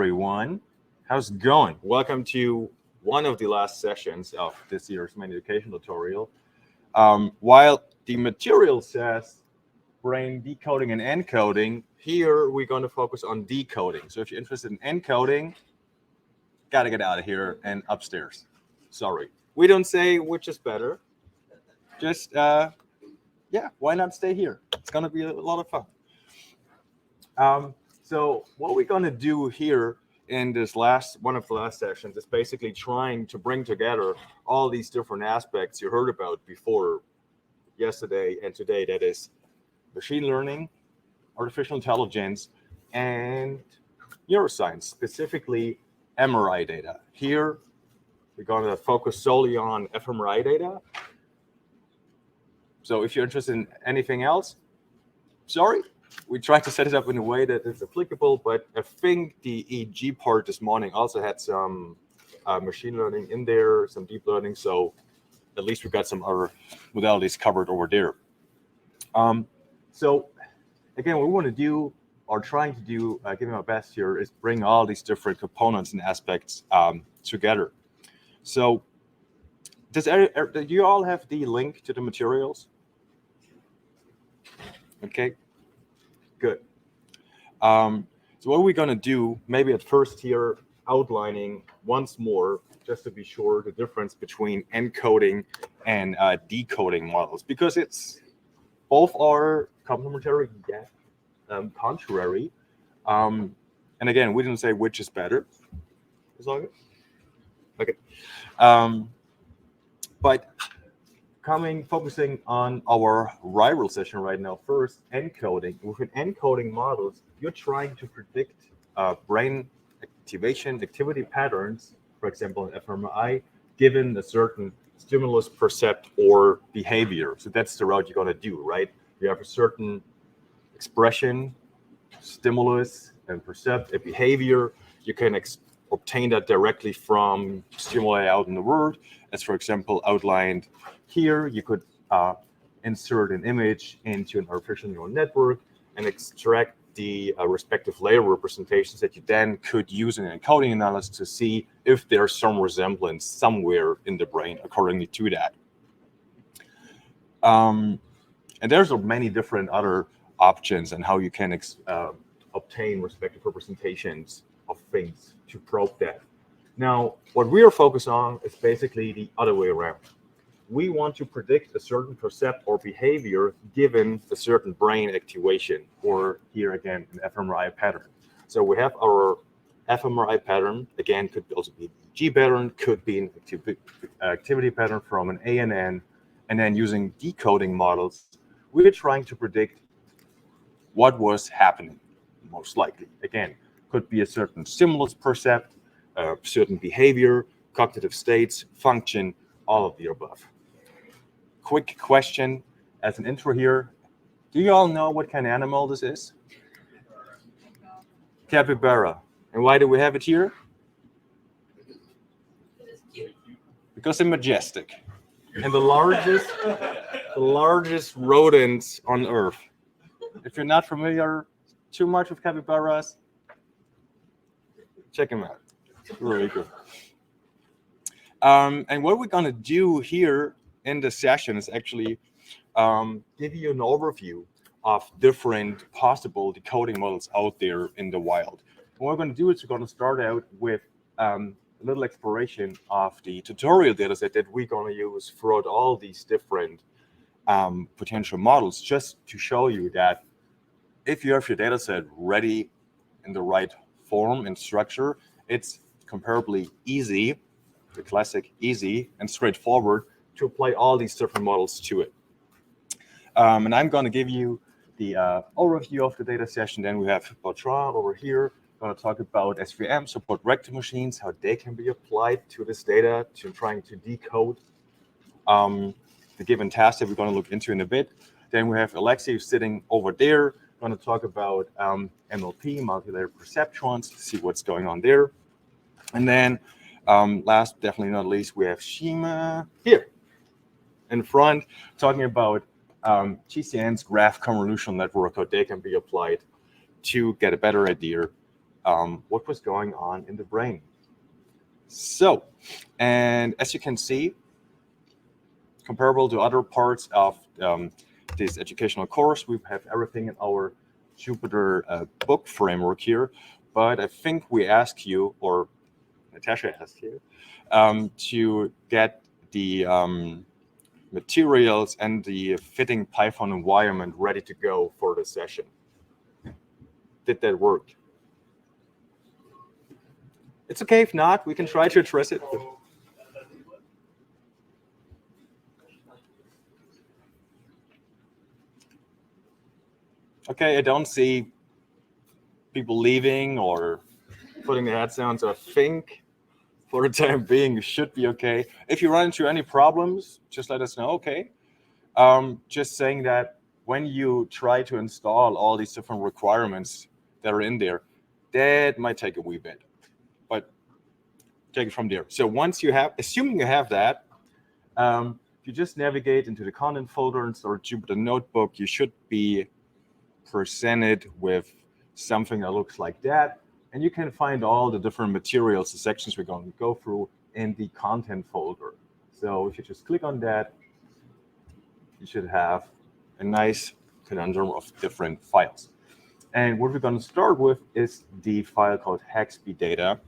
Everyone, how's it going? Welcome to one of the last sessions of this year's main education tutorial. While the material says brain decoding and encoding, here we're going to focus on decoding. So if you're interested in encoding, gotta get out of here and upstairs. Sorry. We don't say which is better. Just, why not stay here? It's going to be a lot of fun. So what we're going to do here in this one of the last sessions is basically trying to bring together all these different aspects you heard about before yesterday and today. That is machine learning, artificial intelligence, and neuroscience, specifically MRI data. Here, we're going to focus solely on fMRI data. So if you're interested in anything else, sorry. We tried to set it up in a way that is applicable, but I think the EEG part this morning also had some machine learning in there, some deep learning. So at least we got some other modalities covered over there. So again, what we want to do, or trying to do, giving our best here, is bring all these different components and aspects together. So do you all have the link to the materials? Okay. Good. So what we're going to do, maybe at first here, outlining once more, just to be sure, the difference between encoding and decoding models, because both are complementary yet contrary. And again, we didn't say which is better. Is all good? Okay. But focusing on our rival session right now, first, encoding. With encoding models, you're trying to predict brain activity patterns, for example, in fMRI, given a certain stimulus, percept, or behavior. So that's the route you're going to do, right? You have a certain expression, stimulus, and percept, a behavior. You can obtain that directly from stimuli out in the world, as, for example, outlined here. You could insert an image into an artificial neural network and extract the respective layer representations that you then could use in an encoding analysis to see if there's some resemblance somewhere in the brain accordingly to that. And there's many different other options and how you can obtain respective representations of things to probe that. Now, what we are focused on is basically the other way around. We want to predict a certain percept or behavior given a certain brain activation, or here again, an fMRI pattern. So we have our fMRI pattern, again, could also be an EEG pattern, could be an activity pattern from an ANN, and then using decoding models, we're trying to predict what was happening, most likely. Again, could be a certain stimulus percept, a certain behavior, cognitive states, function, all of the above. Quick question as an intro here. Do you all know what kind of animal this is? Capybara. And why do we have it here? Because they're majestic. And the largest rodents on Earth. If you're not familiar too much with capybaras, check them out. Really good. And what we're going to do here in this session is actually give you an overview of different possible decoding models out there in the wild. And what we're going to do is we're going to start out with a little exploration of the tutorial dataset that we're going to use throughout all these different potential models, just to show you that if you have your dataset ready in the right form and structure, it's comparably easy, the classic easy and straightforward, to apply all these different models to it. And I'm going to give you the overview of the data session. Then we have Bertrand over here going to talk about SVMs, support vector machines, how they can be applied to this data, to trying to decode the given task that we're going to look into in a bit. Then we have Alexis sitting over there, going to talk about MLP, Multilayer Perceptrons, to see what's going on there. And then last, definitely not least, we have Shima here in front, talking about GCNs, Graph-Convolutional network, how they can be applied to get a better idea what was going on in the brain. So, and as you can see, comparable to other parts of this educational course, we have everything in our Jupyter book framework here. But I think we ask you, or Natasha asked you, to get the materials and the fitting Python environment ready to go for the session. Did that work? It's okay if not, we can try to address it. Okay, I don't see people leaving or putting their heads down, so I think for the time being, you should be okay. If you run into any problems, just let us know, okay? Just saying that when you try to install all these different requirements that are in there, that might take a wee bit, but take it from there. So once you have, assuming you have that, you just navigate into the content folder and start Jupyter Notebook, you should be presented with something that looks like that. And you can find all the different materials, the sections we're going to go through in the content folder. So if you just click on that, you should have a nice conundrum of different files. And what we're going to start with is the file called Haxby data,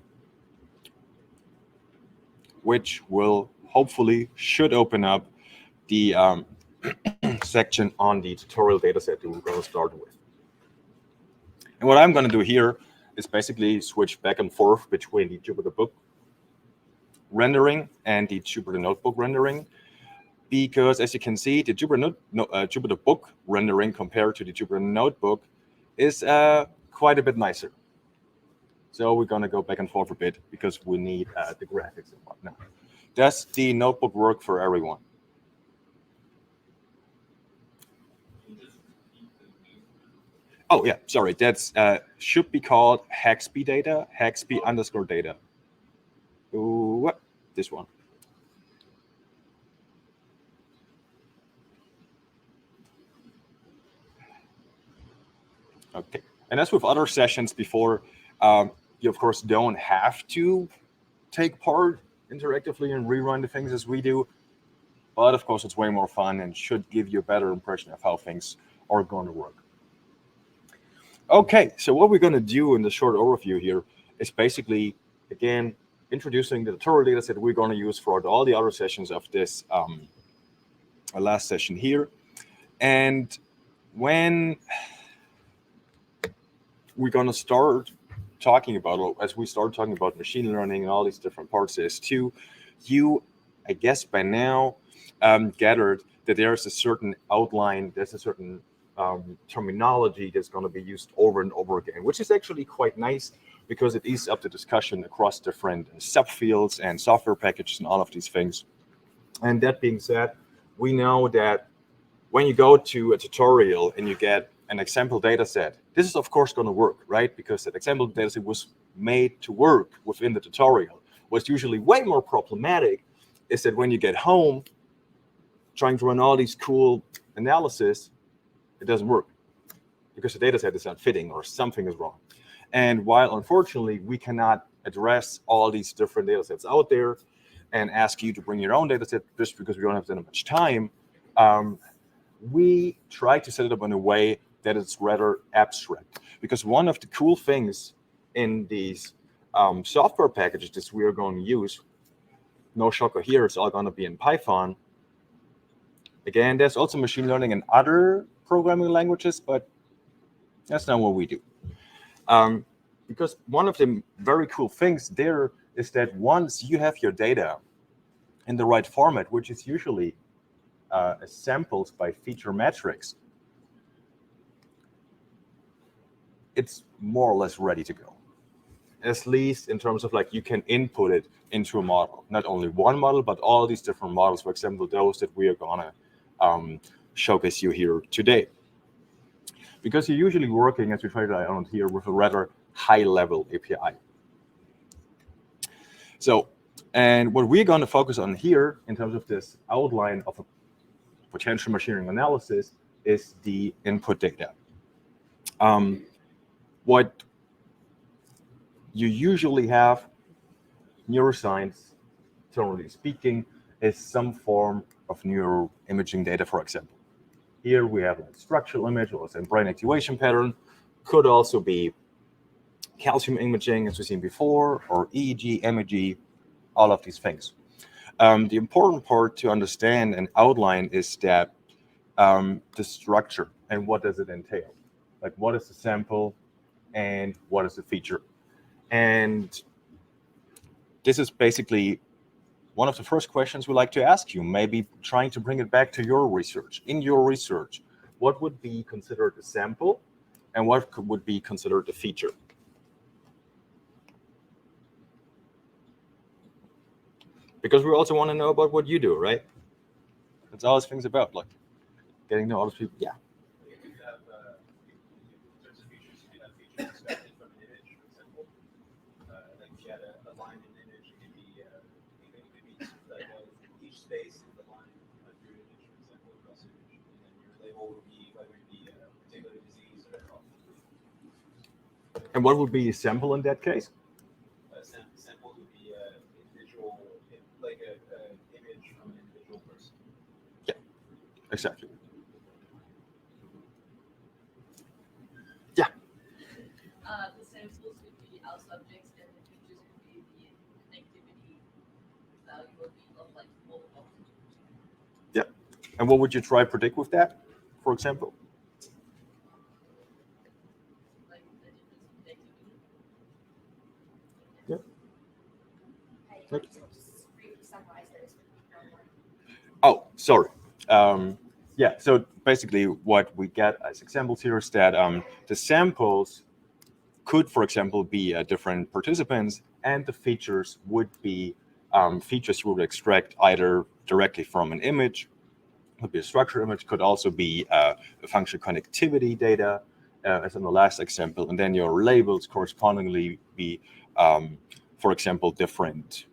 which will hopefully should open up the section on the tutorial dataset that we're going to start with. And what I'm going to do here is basically switch back and forth between the Jupyter Book rendering and the Jupyter Notebook rendering, because as you can see, the Jupyter Book rendering compared to the Jupyter Notebook is quite a bit nicer. So we're going to go back and forth a bit because we need the graphics and whatnot. Does the notebook work for everyone? Oh yeah, sorry, that's should be called Haxby data, Haxby underscore data. Ooh, this one. Okay, and as with other sessions before, you of course don't have to take part interactively and rerun the things as we do, but of course it's way more fun and should give you a better impression of how things are going to work. Okay, so what we're going to do in the short overview here is basically, again, introducing the tutorial data set we're going to use for all the other sessions of this last session here. And when we're going to start talking about, as we start talking about machine learning and all these different parts of this too, you, I guess by now, gathered that there's a certain outline, there's a certain terminology that's going to be used over and over again, which is actually quite nice because it eases up the discussion across different subfields and software packages and all of these things. And that being said, we know that when you go to a tutorial and you get an example data set, this is of course going to work, right? Because that example data set was made to work within the tutorial. What's usually way more problematic is that when you get home, trying to run all these cool analysis, it doesn't work because the data set is not fitting or something is wrong. And while unfortunately we cannot address all these different data sets out there and ask you to bring your own data set just because we don't have that much time, we try to set it up in a way that it's rather abstract. Because one of the cool things in these software packages that we are going to use, no shocker here, it's all going to be in Python. Again, there's also machine learning in other programming languages, but that's not what we do. Because one of the very cool things there is that once you have your data in the right format, which is usually sampled by feature metrics, it's more or less ready to go. At least in terms of like you can input it into a model, not only one model, but all these different models, for example, those that we are gonna showcase you here today. Because you're usually working, as we tried out here, with a rather high-level API. So, and what we're going to focus on here in terms of this outline of a potential machine learning analysis is the input data. What you usually have neuroscience, generally speaking, is some form of neuroimaging data, for example. Here we have like structural image or some brain activation pattern. Could also be calcium imaging, as we've seen before, or EEG, MEG, all of these things. The important part to understand and outline is that the structure and what does it entail? Like what is the sample and what is the feature? And this is basically one of the first questions we like to ask you, maybe trying to bring it back to your research. In your research, what would be considered a sample and what would be considered a feature? Because we also want to know about what you do, right? That's all this thing's about, like getting to know other people. Yeah. You have, in terms of features, you can have features extracted from an image, for example. Like if you had a line in an image, it could be like each space in the line of your image, for example, across your image. And then your label would be whether it be a particular disease or health. And what would be a sample in that case? Samples would be individual, like an image from an individual person. Yeah, exactly. Yeah. The samples would be our subjects, and the features would be the connectivity value of like all of them. Yeah. And what would you try to predict with that, for example? Like the difference in connectivity. Yeah. Okay, so just briefly summarize those. Oh, sorry. Yeah, so basically what we get as examples here is that the samples could, for example, be different participants, and the features would be features you would extract either directly from an image, could be a structured image, could also be a function connectivity data, as in the last example, and then your labels correspondingly be, for example, different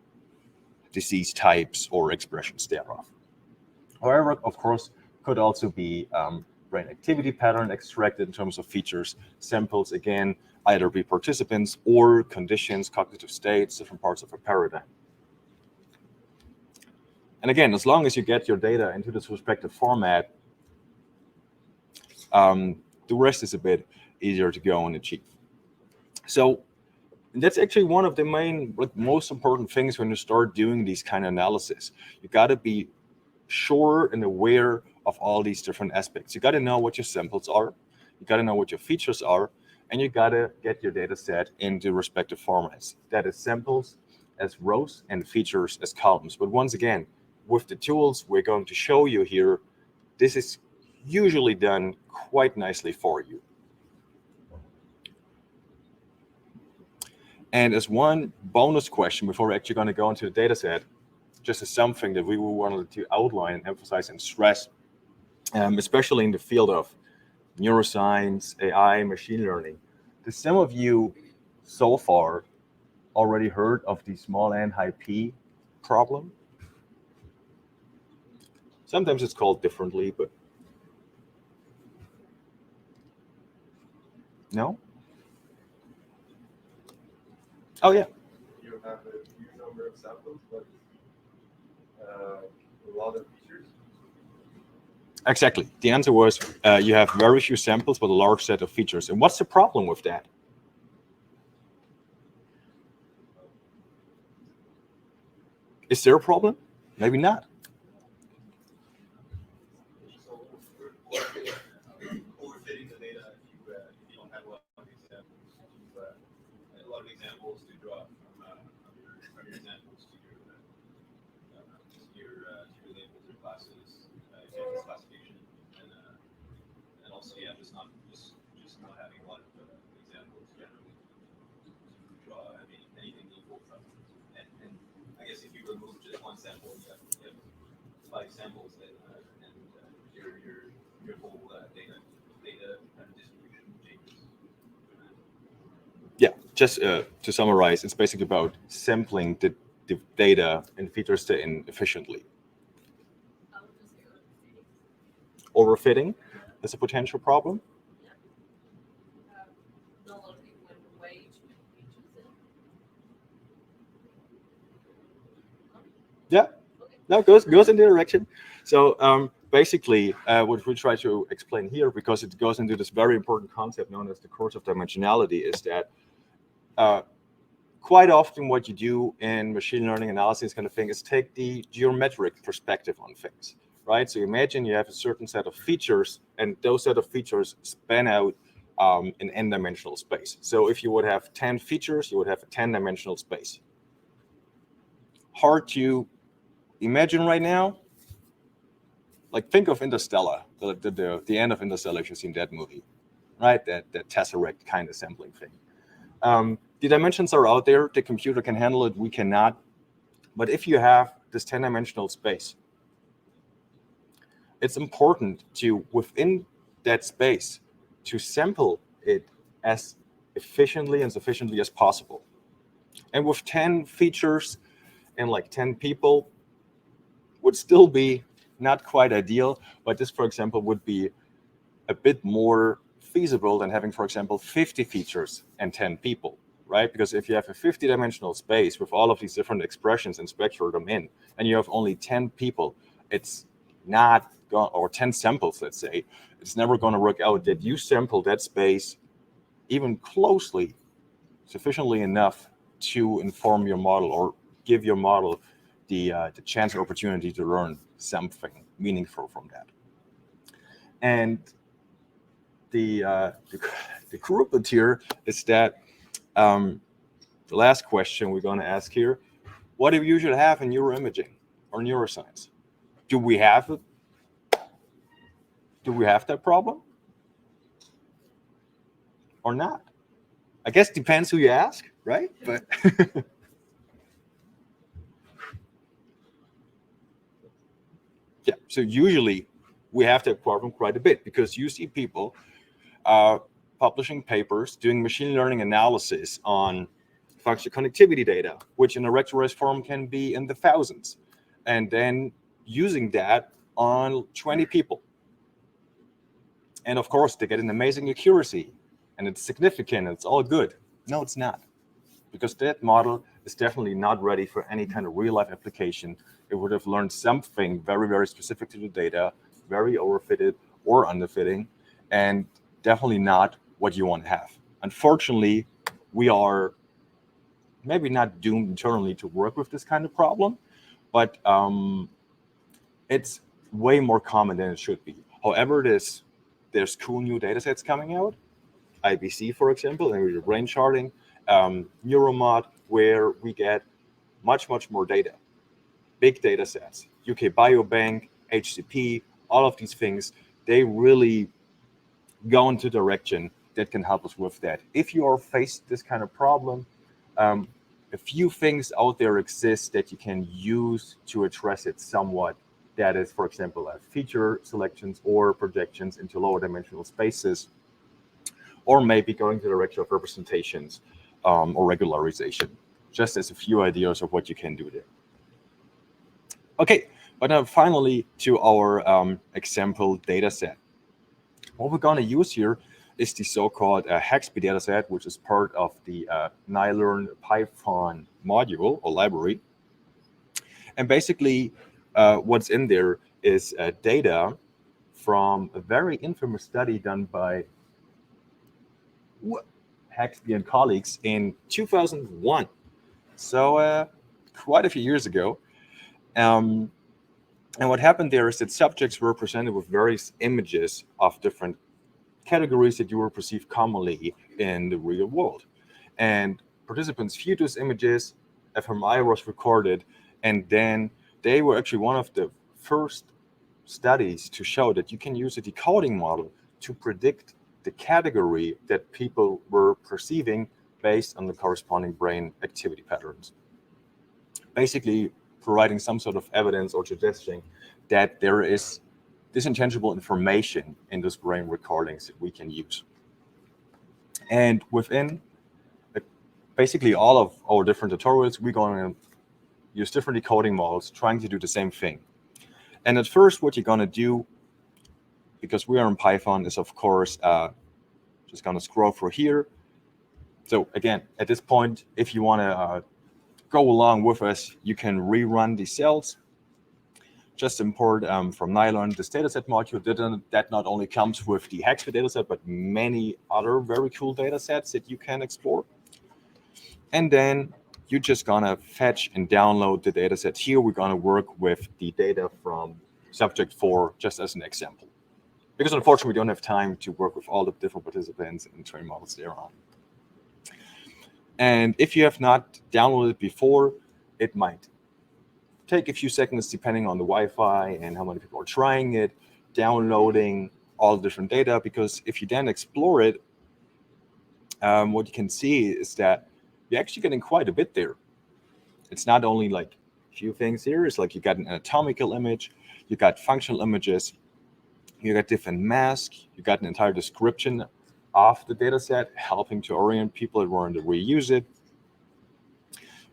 disease types or expressions thereof. However, of course, could also be brain activity pattern extracted in terms of features. Samples, again, either be participants or conditions, cognitive states, different parts of a paradigm. And again, as long as you get your data into this respective format, the rest is a bit easier to go and achieve. So that's actually one of the main, most important things when you start doing these kind of analysis. You got to be sure and aware of all these different aspects. You got to know what your samples are, you got to know what your features are, and you got to get your data set into respective formats. That is samples as rows and features as columns. But once again, with the tools we're going to show you here, this is usually done quite nicely for you. And as one bonus question before we're actually going to go into the data set, just as something that we wanted to outline, emphasize, and stress, especially in the field of neuroscience, AI, machine learning. Does some of you so far already heard of the small n high p problem? Sometimes it's called differently, but no? Oh, yeah. You have a huge number of samples, but a lot of features. Exactly. The answer was you have very few samples, but a large set of features. And what's the problem with that? Is there a problem? Maybe not. So overfitting the data if you don't have a lot of examples. A lot of examples to draw from your examples to your labels or classes, examples classification, and also just not having a lot of examples generally to draw anything equal from. And I guess if you remove just one sample, you have 5 samples, and your whole data distribution changes. Yeah, just to summarize, it's basically about sampling the data and features efficiently. I would just say overfitting. Overfitting is a potential problem. Yeah. Not a lot of people went away to make features No, goes in the direction. So basically, what we try to explain here, because it goes into this very important concept known as the course of dimensionality, is that quite often what you do in machine learning analysis kind of thing is take the geometric perspective on things, right? So imagine you have a certain set of features, and those set of features span out in n-dimensional space. So if you would have 10 features, you would have a 10-dimensional space. Hard to imagine right now. Like, think of Interstellar, the end of Interstellar, if you've seen that movie, right? That tesseract kind of sampling thing. The dimensions are out there. The computer can handle it. We cannot. But if you have this 10-dimensional space, it's important to, within that space, to sample it as efficiently and sufficiently as possible. And with 10 features and like 10 people would still be not quite ideal, but this, for example, would be a bit more feasible than having, for example, 50 features and 10 people, right? Because if you have a 50-dimensional space with all of these different expressions and spectra them in, and you have only 10 people, it's not going, or 10 samples, let's say, it's never going to work out that you sample that space even closely, sufficiently enough to inform your model or give your model the chance or opportunity to learn something meaningful from that. And the group here is that the last question we're going to ask here: what do we usually have in neuroimaging or neuroscience? Do we have it? Do we have that problem or not? I guess it depends who you ask, right? But yeah, so usually we have that problem quite a bit, because you see people publishing papers doing machine learning analysis on functional connectivity data, which in a vectorized form can be in the thousands, and then using that on 20 people. And of course, they get an amazing accuracy, and it's significant, and it's all good. No, it's not, because that model is definitely not ready for any kind of real-life application. It would have learned something very, very specific to the data, very overfitted or underfitting, and definitely not what you want to have. Unfortunately, we are maybe not doomed internally to work with this kind of problem, but it's way more common than it should be. However, there's cool new data sets coming out, IBC, for example, and we're brain charting, Neuromod, where we get much, much more data, big data sets, UK Biobank, HCP, all of these things, they really go into direction that can help us with that. If you are faced this kind of problem, a few things out there exist that you can use to address it somewhat. That is, for example, feature selections or projections into lower dimensional spaces, or maybe going to the direction of representations or regularization, just as a few ideas of what you can do there. Okay, but now finally to our example data set. What we're going to use here is the so-called Haxby dataset, which is part of the NiLearn Python module or library. And basically, what's in there is data from a very infamous study done by Haxby and colleagues in 2001. So quite a few years ago. And what happened there is that subjects were presented with various images of different categories that you will perceive commonly in the real world. And participants viewed those images, fMRI was recorded, and then they were actually one of the first studies to show that you can use a decoding model to predict the category that people were perceiving based on the corresponding brain activity patterns. Basically, providing some sort of evidence or suggesting that there is this intangible information in those brain recordings that we can use. And within basically all of our different tutorials, we're going to use different decoding models trying to do the same thing. And at first, what you're going to do, because we are in Python, is of course just going to scroll through here. So again, at this point, if you want to go along with us, you can rerun the cells just import from Nylon this dataset module that not only comes with the Haxby dataset, but many other very cool datasets that you can explore. And then you're just gonna fetch and download the dataset. Here we're gonna work with the data from subject 4, just as an example. Because unfortunately, we don't have time to work with all the different participants and train models thereon. And if you have not downloaded before, it might take a few seconds depending on the Wi-Fi and how many people are trying it, downloading all the different data, because if you then explore it, what you can see is that you're actually getting quite a bit there. It's not only like a few things here, it's like you got an anatomical image, you got functional images, you got different masks, you got an entire description of the data set, helping to orient people that want to reuse it.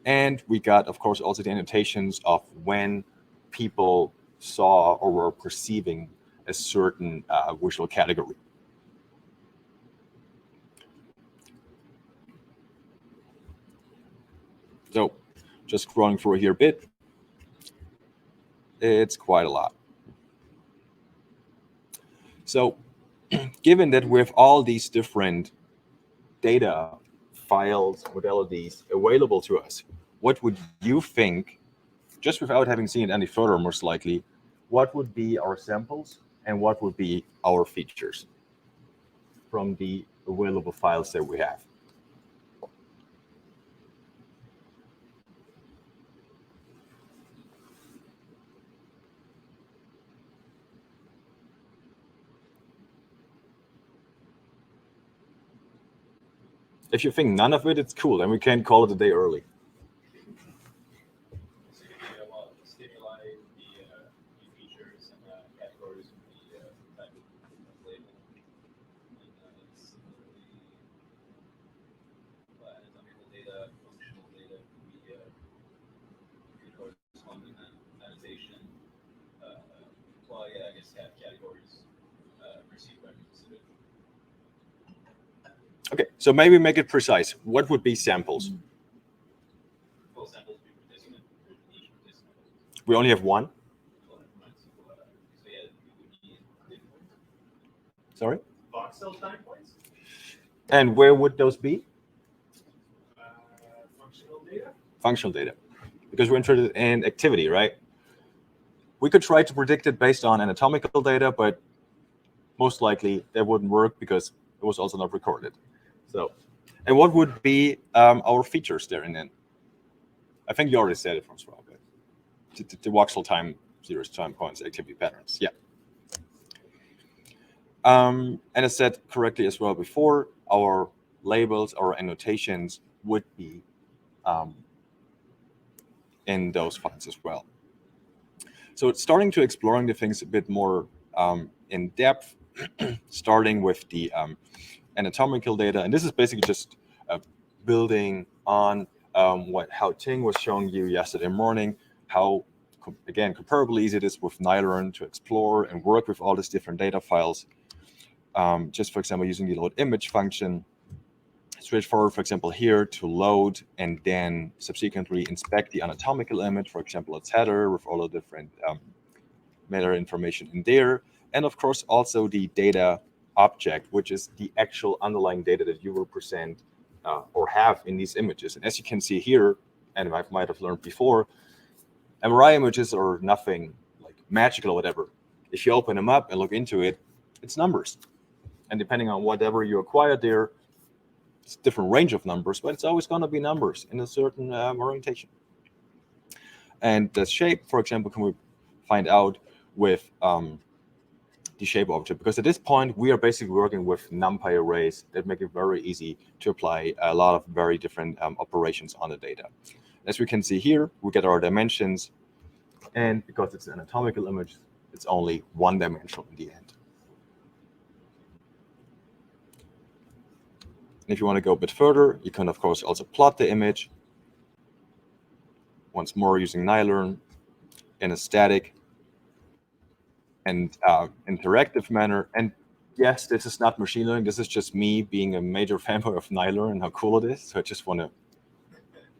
And we got, of course, also the annotations of when people saw or were perceiving a certain visual category. So just scrolling through here a bit, it's quite a lot. So given that we have all these different data files, modalities available to us, what would you think, just without having seen it any further, most likely, what would be our samples and what would be our features from the available files that we have? If you think none of it, it's cool, and we can call it a day early. So you can get a lot of stimuli, the features and categories of the type of label. And similarly, anatomical data, functional data, the corresponding annotation. Well, yeah, I guess categories received by specific. Okay, so maybe make it precise. What would be samples? Well, samples be participant, each participant. We only have one? So yeah, we would need Sorry? voxel time points, And where would those be? functional data. Functional data. Because we're interested in activity, right? We could try to predict it based on anatomical data, but most likely that wouldn't work because it was also not recorded. So, and what would be our features there? And then I think you already said it, Francois, but the voxel time, zeros, time points, activity patterns. Yeah. And I said correctly as well before, our labels, our annotations would be in those files as well. So it's starting to exploring the things a bit more in depth, starting with the anatomical data. And this is basically just building on how Ting was showing you yesterday morning, how, again, comparably easy it is with Nylon to explore and work with all these different data files. Just, for example, using the load image function, straightforward, for example, here to load and then subsequently inspect the anatomical image, for example, its header with all the different meta information in there. And of course, also the data object, which is the actual underlying data that you will present or have in these images. And as you can see here, and I might have learned before, MRI images are nothing like magical or whatever. If you open them up and look into it, it's numbers. And depending on whatever you acquired there, it's a different range of numbers, but it's always going to be numbers in a certain orientation. And the shape, for example, can we find out with the shape object, because at this point we are basically working with NumPy arrays that make it very easy to apply a lot of very different operations on the data. As we can see here, we get our dimensions, and because it's an anatomical image, it's only one dimensional in the end. And if you want to go a bit further, you can of course also plot the image once more using Nylon in a static and interactive manner. And yes, this is not machine learning. This is just me being a major fanboy of Nylon and how cool it is. So I just want to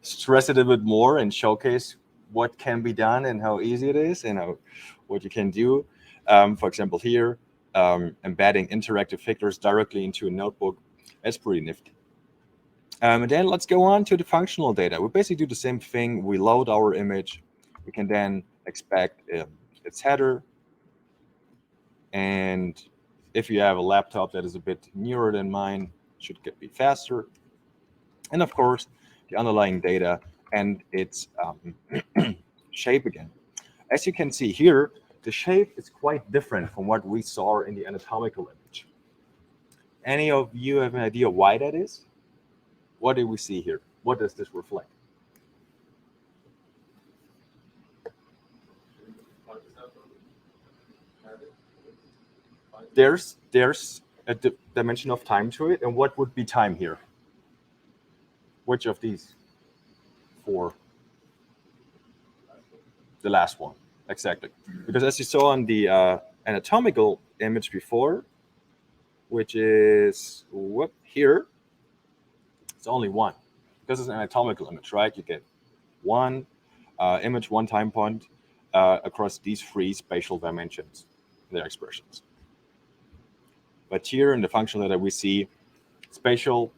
stress it a bit more and showcase what can be done and how easy it is and what you can do. For example, here, embedding interactive figures directly into a notebook. That's pretty nifty. And then let's go on to the functional data. We basically do the same thing. We load our image. We can then expect its header. And if you have a laptop that is a bit newer than mine, it should be faster. And of course, the underlying data and its shape again. As you can see here, the shape is quite different from what we saw in the anatomical image. Any of you have an idea why that is? What do we see here? What does this reflect? There's a dimension of time to it, and what would be time here? Which of these four? The last one, exactly. Because as you saw on the anatomical image before, which is here, it's only one. Because it's an anatomical image, right? You get one image, one time point across these three spatial dimensions, their expressions. But here in the functional data, we see spatial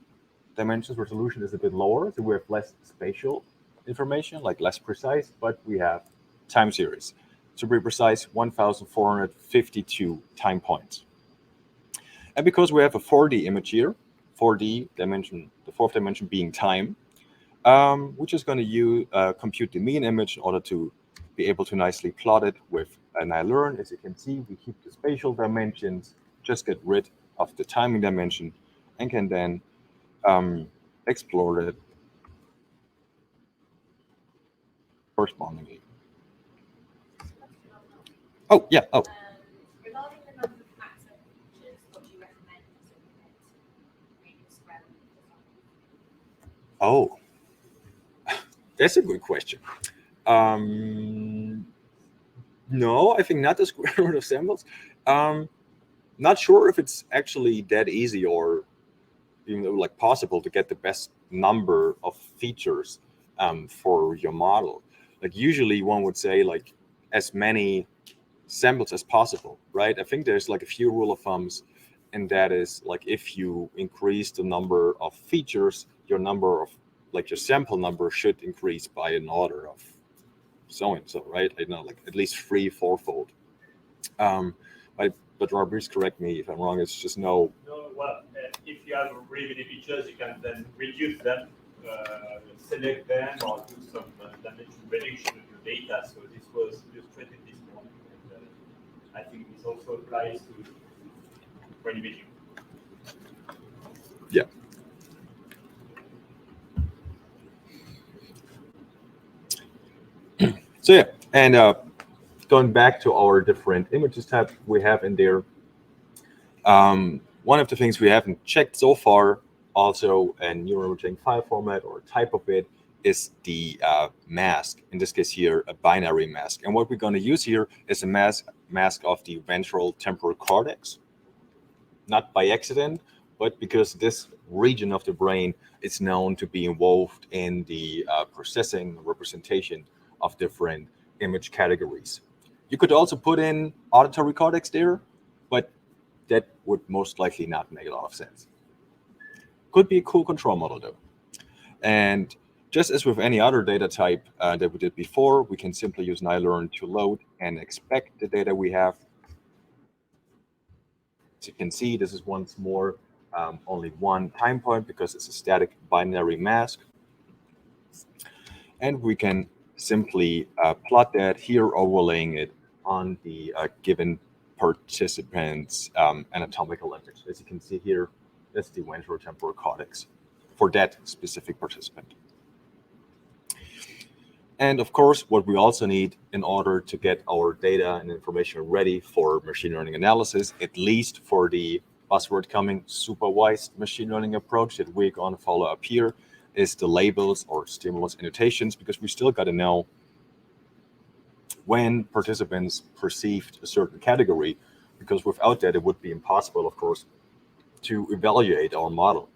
dimensions resolution is a bit lower, so we have less spatial information, like less precise, but we have time series. To be precise, 1,452 time points. And because we have a 4D image here, 4D dimension, the fourth dimension being time, we're just going to compute the mean image in order to be able to nicely plot it with an iLearn. As you can see, we keep the spatial dimensions, just get rid of the timing dimension, and can then explore it correspondingly. Oh, yeah. Oh. Regarding the number of factor features, what do you recommend to radius square? Oh, that's a good question. No, I think not the square root of samples. Not sure if it's actually that easy or even like possible to get the best number of features for your model. Like usually one would say like as many samples as possible, right? I think there's like a few rule of thumbs, and that is like if you increase the number of features, your number of like your sample number should increase by an order of so and so, right? I know, like at least 3-4-fold. But Robert, correct me if I'm wrong. It's just no. No, well, if you have really many features, you can then reduce them, select them, or do some dimension reduction of your data. So this was illustrated this morning. And, I think this also applies to Neuroimaging. Yeah. So yeah, and going back to our different images tab we have in there, one of the things we haven't checked so far, also a Neuroimaging file format or type of it, is the mask. In this case here, a binary mask. And what we're going to use here is a mask of the ventral temporal cortex. Not by accident, but because this region of the brain is known to be involved in the processing representation of different image categories. You could also put in auditory cortex there, but that would most likely not make a lot of sense. Could be a cool control model though. And just as with any other data type that we did before, we can simply use NiLearn to load and expect the data we have. As you can see, this is once more only one time point because it's a static binary mask. And we can simply plot that here, overlaying it on the given participant's anatomical image. As you can see here, that's the ventral temporal cortex for that specific participant. And of course, what we also need in order to get our data and information ready for machine learning analysis, at least for the buzzword coming supervised machine learning approach that we're going to follow up here, is the labels or stimulus annotations, because we still got to know when participants perceived a certain category, because without that, it would be impossible, of course, to evaluate our model.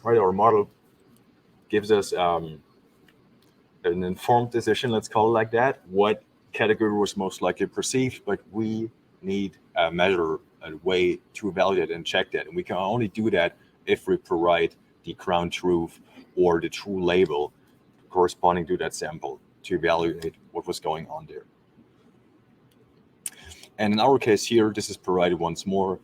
Right? Our model gives us an informed decision, let's call it like that, what category was most likely perceived, but we need a measure, a way to evaluate and check that. And we can only do that if we provide the ground truth or the true label corresponding to that sample to evaluate what was going on there. And in our case here, this is provided once more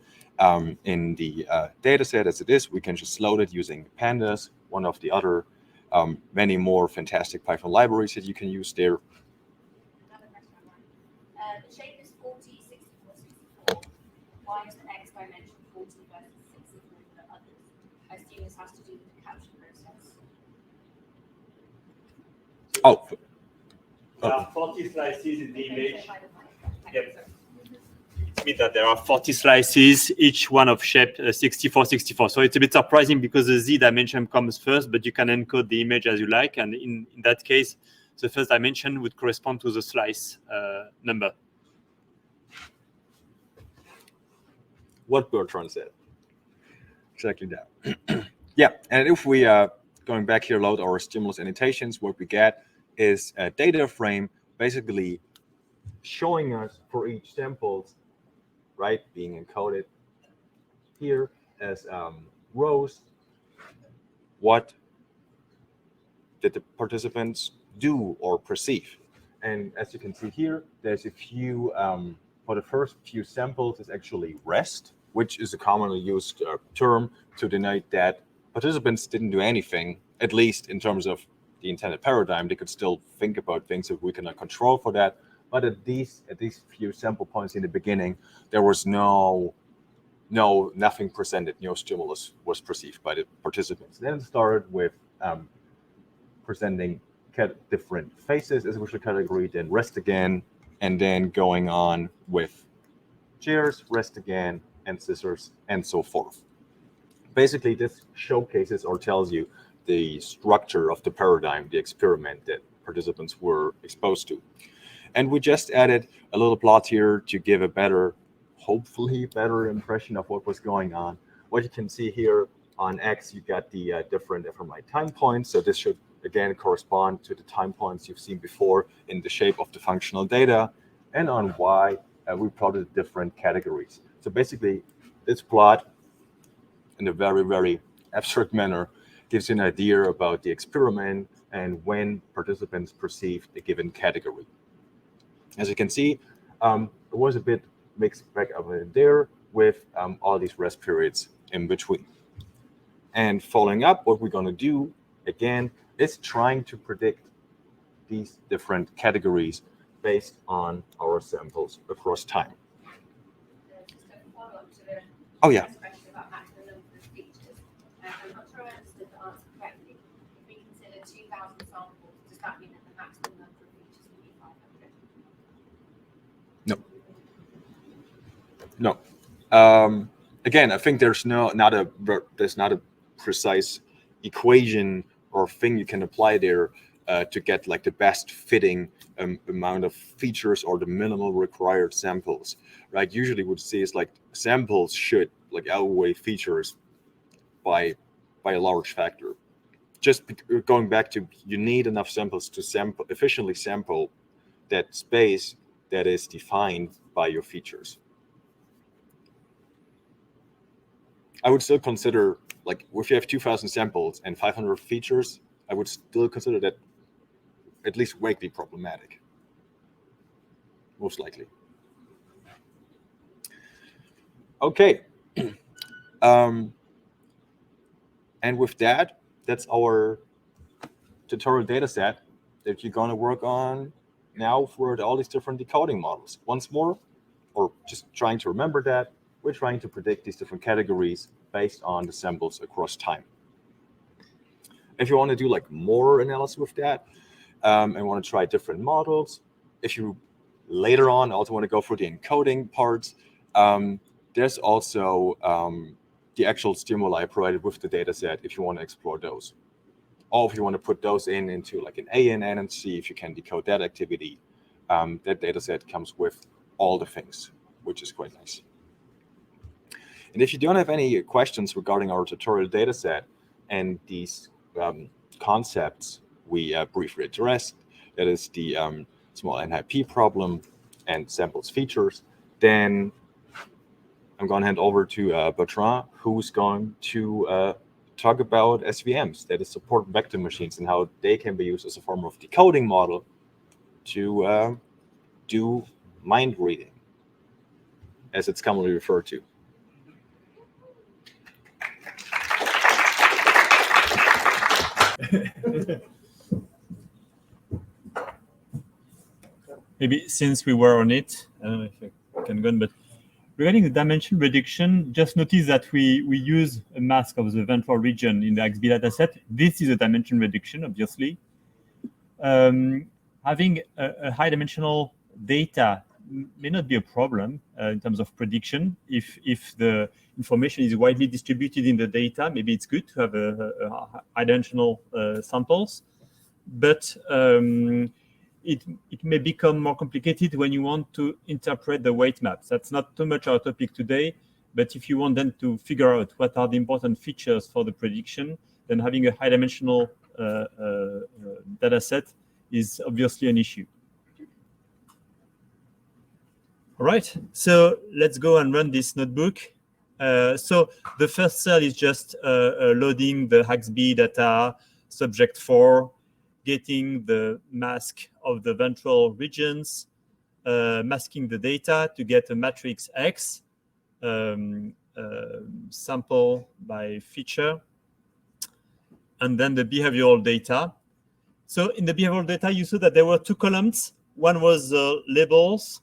in the data set as it is. We can just load it using pandas, one of the other many more fantastic Python libraries that you can use there. Another question. The shape is 40, 64, 64. Why is the X dimension 40 versus 64 for the others? I assume this has to do with the capture process. Oh. There are 40 slices in the image. By the way. Yep. It means that there are 40 slices, each one of shape 64, 64. So it's a bit surprising because the Z dimension comes first, but you can encode the image as you like. And in that case, the first dimension would correspond to the slice number. What Bertrand said. Exactly that. Yeah, and if we, going back here, load our stimulus annotations, what we get is a data frame basically showing us for each sample, right, being encoded here as rows, what did the participants do or perceive. And as you can see here, there's a few, for the first few samples is actually rest, which is a commonly used term to denote that participants didn't do anything, at least in terms of the intended paradigm. They could still think about things that we cannot control for that. But at these few sample points in the beginning, there was nothing presented, no stimulus was perceived by the participants. Then it started with presenting different faces as a visual category, then rest again, and then going on with chairs, rest again, and scissors, and so forth. Basically, this showcases or tells you the structure of the paradigm, the experiment that participants were exposed to. And we just added a little plot here to give a better, hopefully better impression of what was going on. What you can see here on X, you got the different fMRI time points. So this should, again, correspond to the time points you've seen before in the shape of the functional data. And on Y, we plotted different categories. So basically, this plot, in a very, very abstract manner, gives you an idea about the experiment and when participants perceived a given category. As you can see, it was a bit mixed back up in there with all these rest periods in between. And following up, what we're going to do, again, is trying to predict these different categories based on our samples across time. Just a follow-up to the Oh, yeah. first question about maximum number of features. I'm not sure I understood the answer correctly. If we consider 2,000 samples, does that mean that the maximum number of features will be 500? No. Again, I think there's not a precise equation or thing you can apply there to get like the best fitting amount of features or the minimal required samples, right? Usually what you see is like samples should like outweigh features by a large factor. Just going back to, you need enough samples to efficiently sample that space that is defined by your features. I would still consider, like, if you have 2,000 samples and 500 features, I would still consider that at least vaguely problematic, most likely. Okay. And with that, that's our tutorial data set that you're going to work on now for all these different decoding models. Once more, or just trying to remember that, we're trying to predict these different categories based on the samples across time. If you want to do like more analysis with that and want to try different models, if you later on also want to go for the encoding parts, there's also the actual stimuli provided with the data set if you want to explore those. Or if you want to put those into like an ANN and see if you can decode that activity, that data set comes with all the things, which is quite nice. And if you don't have any questions regarding our tutorial data set and these concepts we briefly addressed. That is the small NIP problem and samples features. Then I'm going to hand over to Bertrand, who's going to talk about SVMs, that is support vector machines, and how they can be used as a form of decoding model to do mind reading, as it's commonly referred to. Maybe since we were on it, I don't know if I can go on, but regarding the dimension reduction, just notice that we use a mask of the ventral region in the Haxby dataset. This is a dimension reduction, obviously. Having a high-dimensional data may not be a problem in terms of prediction. If the information is widely distributed in the data, maybe it's good to have a high-dimensional samples. But it may become more complicated when you want to interpret the weight maps. That's not too much our topic today, but if you want then to figure out what are the important features for the prediction, then having a high-dimensional data set is obviously an issue. All right, so let's go and run this notebook. So the first cell is just loading the Haxby data, subject 4, getting the mask of the ventral regions, masking the data to get a matrix X, sample by feature, and then the behavioral data. So in the behavioral data, you saw that there were 2 columns. One was labels,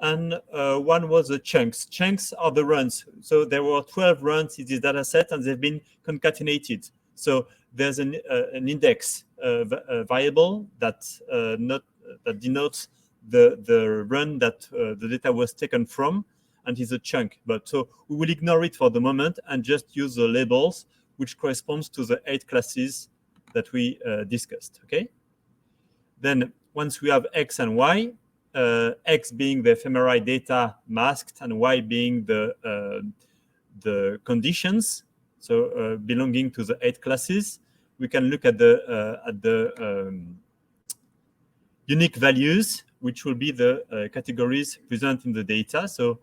and one was the chunks. Chunks are the runs. So there were 12 runs in this data set, and they've been concatenated. So there's an index variable that denotes the run that the data was taken from, and is a chunk. But so we will ignore it for the moment and just use the labels, which corresponds to the 8 classes that we discussed. Okay. Then once we have X and Y, X being the fMRI data masked and Y being the conditions, so belonging to the 8 classes, we can look at the unique values, which will be the categories present in the data. So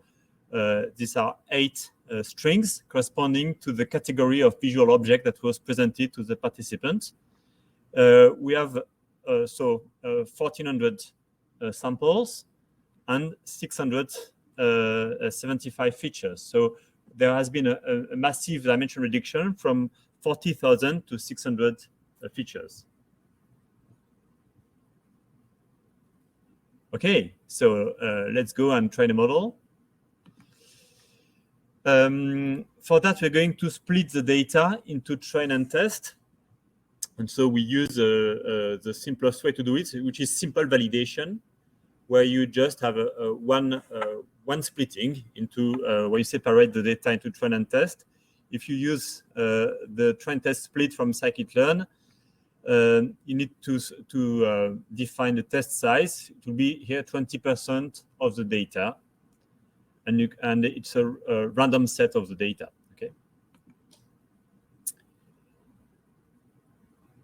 these are 8 strings corresponding to the category of visual object that was presented to the participant. We have 1,400 samples and 675 features. So there has been a massive dimension reduction from 40,000 to 600 features. Okay, so let's go and train a model. For that, we're going to split the data into train and test. And so we use the simplest way to do it, which is simple validation, where you just have one splitting into where you separate the data into train and test. If you use the train test split from scikit-learn, you need to define the test size. It will be here 20% of the data, and it's a random set of the data. Okay,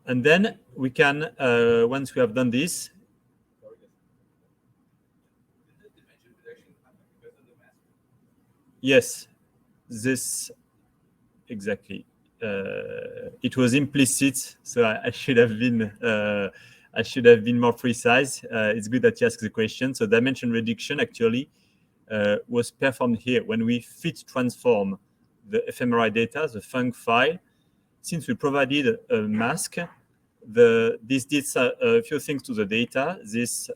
and then we can once we have done this. Yes, this exactly. It was implicit, so I should have been more precise. It's good that you asked the question. So dimension reduction actually was performed here when we fit transform the fMRI data, the func file. Since we provided a mask, this did a few things to the data. This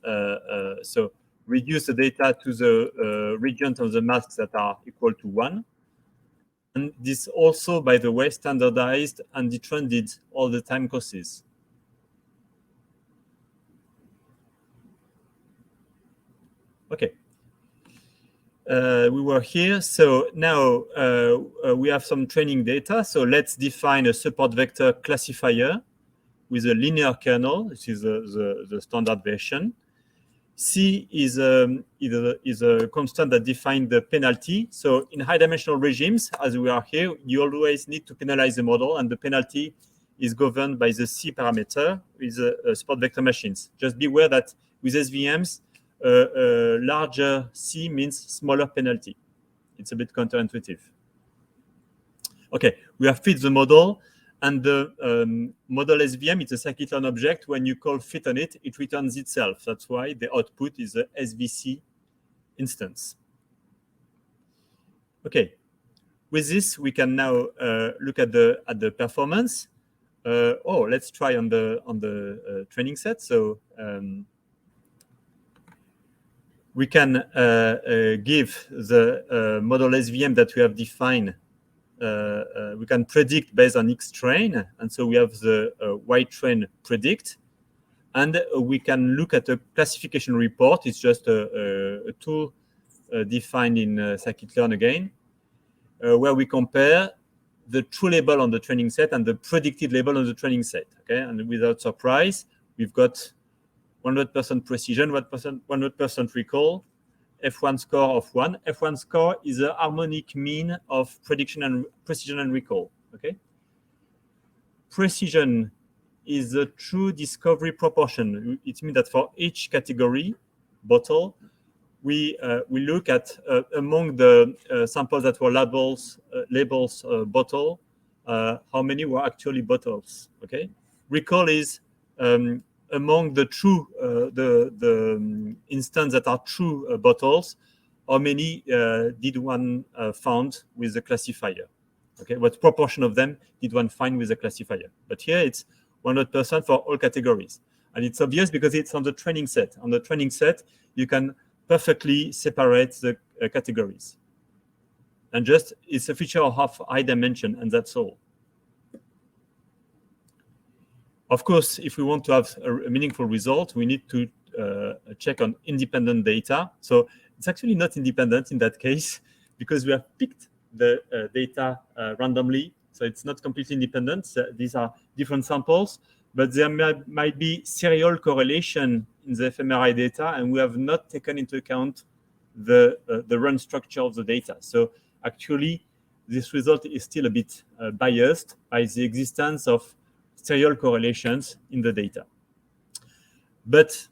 so reduce the data to the regions of the masks that are equal to 1. And this also, by the way, standardized and detrended all the time courses. Okay. We were here. So now we have some training data. So let's define a support vector classifier with a linear kernel. This is the standard version. C is a constant that defines the penalty. So in high-dimensional regimes, as we are here, you always need to penalize the model, and the penalty is governed by the C parameter with support vector machines. Just beware that with SVMs, larger C means smaller penalty. It's a bit counterintuitive. Okay, we have fit the model, and the model SVM is a scikit-learn object. When you call fit on it, it returns itself. That's why the output is a SVC instance. Okay, with this we can now look at the performance. Let's try on the training set. So we can give the model SVM that we have defined. We can predict based on X train, and so we have the Y train predict, and we can look at a classification report. It's just a tool defined in scikit-learn again, where we compare the true label on the training set and the predicted label on the training set. Okay, and without surprise, we've got 100% precision, 100% recall, F1 score of 1. F1 score is a harmonic mean of prediction and precision and recall. Okay, precision is the true discovery proportion. It means that for each category bottle, we look at among the samples that were labels bottle, how many were actually bottles. Okay, recall is among the true the instance that are true bottles, how many did one found with the classifier? Okay, what proportion of them did one find with the classifier? But here it's 100% for all categories, and it's obvious because it's on the training set. On the training set, you can perfectly separate the categories, and just it's a feature of high dimension, and that's all. Of course, if we want to have a meaningful result, we need to check on independent data. So it's actually not independent in that case because we have picked the data randomly. So it's not completely independent. So these are different samples, but there might be serial correlation in the fMRI data, and we have not taken into account the run structure of the data. So actually, this result is still a bit biased by the existence of serial correlations in the data. But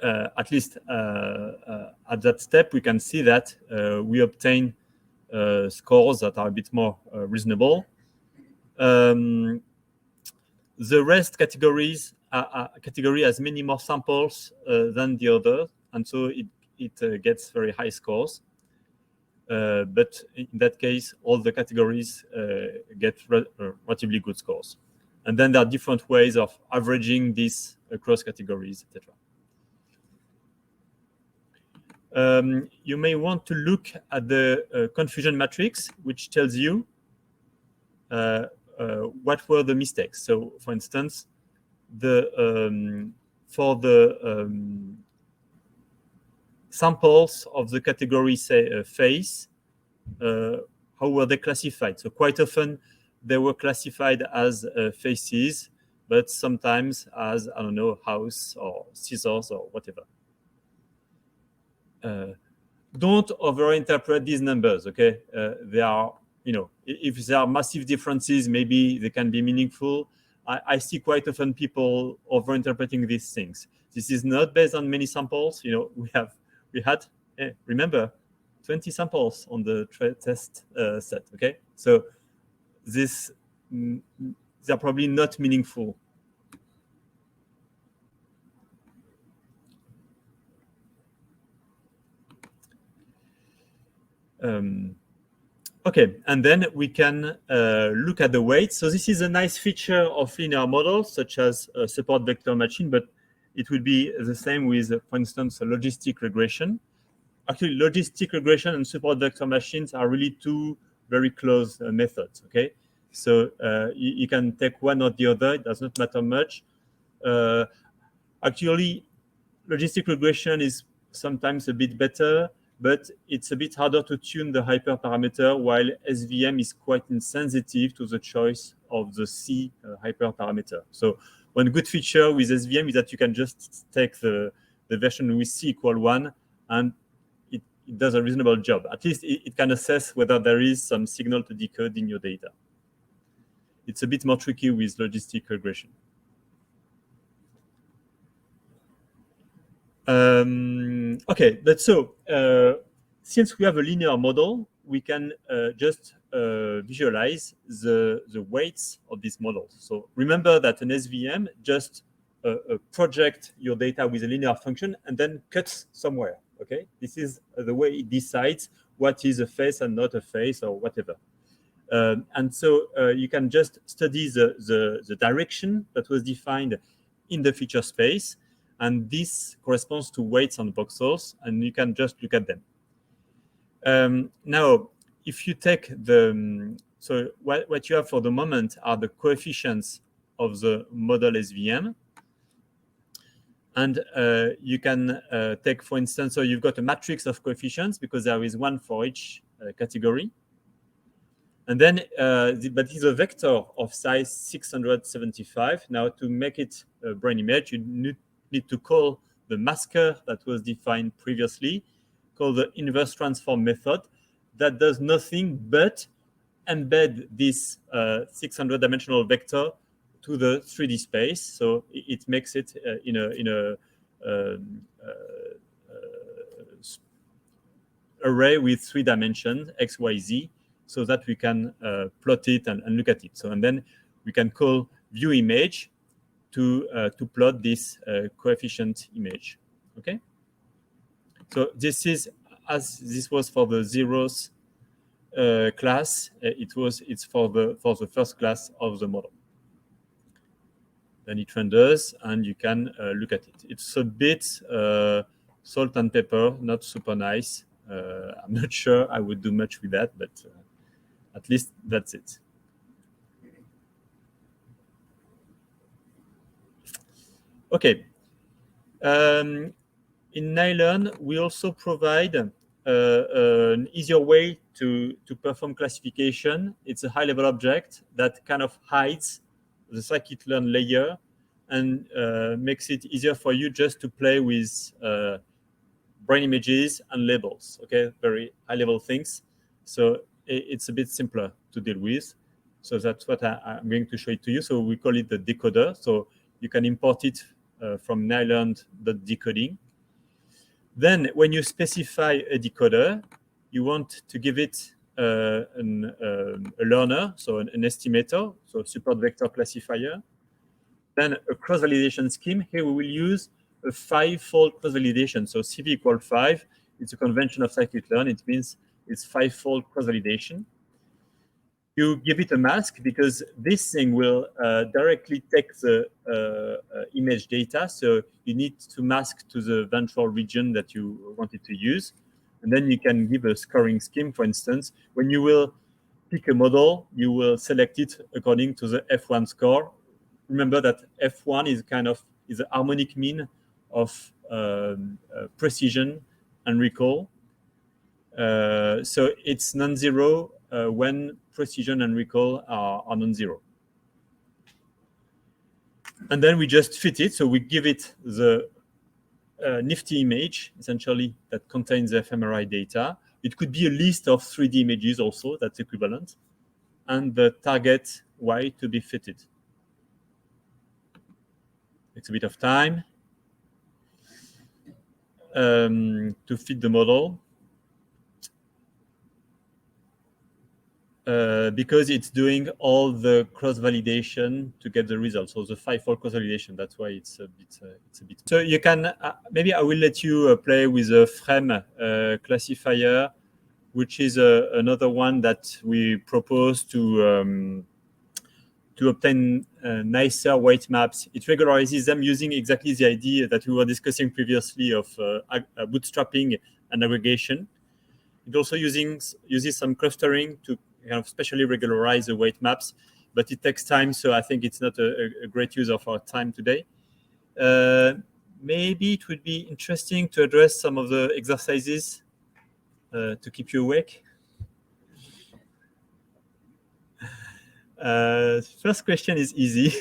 at least at that step, we can see that we obtain scores that are a bit more reasonable. The rest categories category has many more samples than the other, and so it gets very high scores. But in that case, all the categories get relatively good scores. And then there are different ways of averaging this across categories, etc. You may want to look at the confusion matrix, which tells you what were the mistakes. So, for instance, for the samples of the category, say, face, how were they classified? So quite often, they were classified as faces, but sometimes as, I don't know, house or scissors or whatever. Don't overinterpret these numbers, okay? They are, if there are massive differences, maybe they can be meaningful. I see quite often people overinterpreting these things. This is not based on many samples. We had, remember, 20 samples on the test set, okay? So they're probably not meaningful. Okay, and then we can look at the weights. So this is a nice feature of linear models, such as support vector matching, but it would be the same with, for instance, a logistic regression. Actually, logistic regression and support vector machines are really two very close methods, okay? So you can take one or the other. It does not matter much. Actually, logistic regression is sometimes a bit better, but it's a bit harder to tune the hyperparameter, while SVM is quite insensitive to the choice of the C hyperparameter. So one good feature with SVM is that you can just take the version with C equal 1, and it does a reasonable job. At least it can assess whether there is some signal to decode in your data. it's a bit more tricky with logistic regression. Okay, but so since we have a linear model, we can just visualize the weights of these models. So remember that an SVM just project your data with a linear function and then cuts somewhere. Okay, this is the way it decides what is a face and not a face or whatever. And so you can just study the direction that was defined in the feature space, and this corresponds to weights on voxels, and you can just look at them. Now, if you take the so what you have for the moment are the coefficients of the model SVM. And you can take, for instance, so you've got a matrix of coefficients because there is one for each category. And then, but it's a vector of size 675. Now, to make it a brain image, you need to call the masker that was defined previously, called the inverse transform method, that does nothing but embed this 600-dimensional vector to the 3D space. So it makes it in a array with 3 dimensions, x, y, z, so that we can plot it and look at it. So and then we can call view image to plot this coefficient image. Okay. So this is as this was for the zeros class. It's for the first class of the model. Then it renders, and you can look at it. It's a bit salt and pepper, not super nice. I'm not sure I would do much with that, but at least that's it. Okay. In Nylon, we also provide an easier way to perform classification. It's a high-level object that kind of hides the scikit-learn layer and makes it easier for you just to play with brain images and labels. Okay, very high-level things. So it's a bit simpler to deal with. So that's what I'm going to show it to you. So we call it the decoder. So you can import it from nylon.decoding. Then when you specify a decoder, you want to give it a learner, so an estimator, so support vector classifier. Then a cross-validation scheme. Here we will use a 5-fold cross-validation. So CV equal 5. It's a convention of scikit-learn. It means it's 5-fold cross-validation. You give it a mask because this thing will directly take the image data. So you need to mask to the ventral region that you wanted to use. And then you can give a scoring scheme, for instance. When you will pick a model, you will select it according to the F1 score. Remember that F1 is is a harmonic mean of precision and recall. So it's non-zero when precision and recall are non-zero. And then we just fit it. So we give it the nifty image, essentially, that contains the fMRI data. It could be a list of 3D images also, that's equivalent. And the target Y to be fitted. Takes a bit of time to fit the model. Because it's doing all the cross-validation to get the results. So the 5-fold cross-validation, that's why it's a bit. So you can, maybe I will let you play with a frame classifier, which is another one that we propose to obtain nicer weight maps. It regularizes them using exactly the idea that we were discussing previously of bootstrapping and aggregation. It also uses some clustering to kind of specially regularize the weight maps, but it takes time, so I think it's not a great use of our time today. Maybe it would be interesting to address some of the exercises to keep you awake. First question is easy.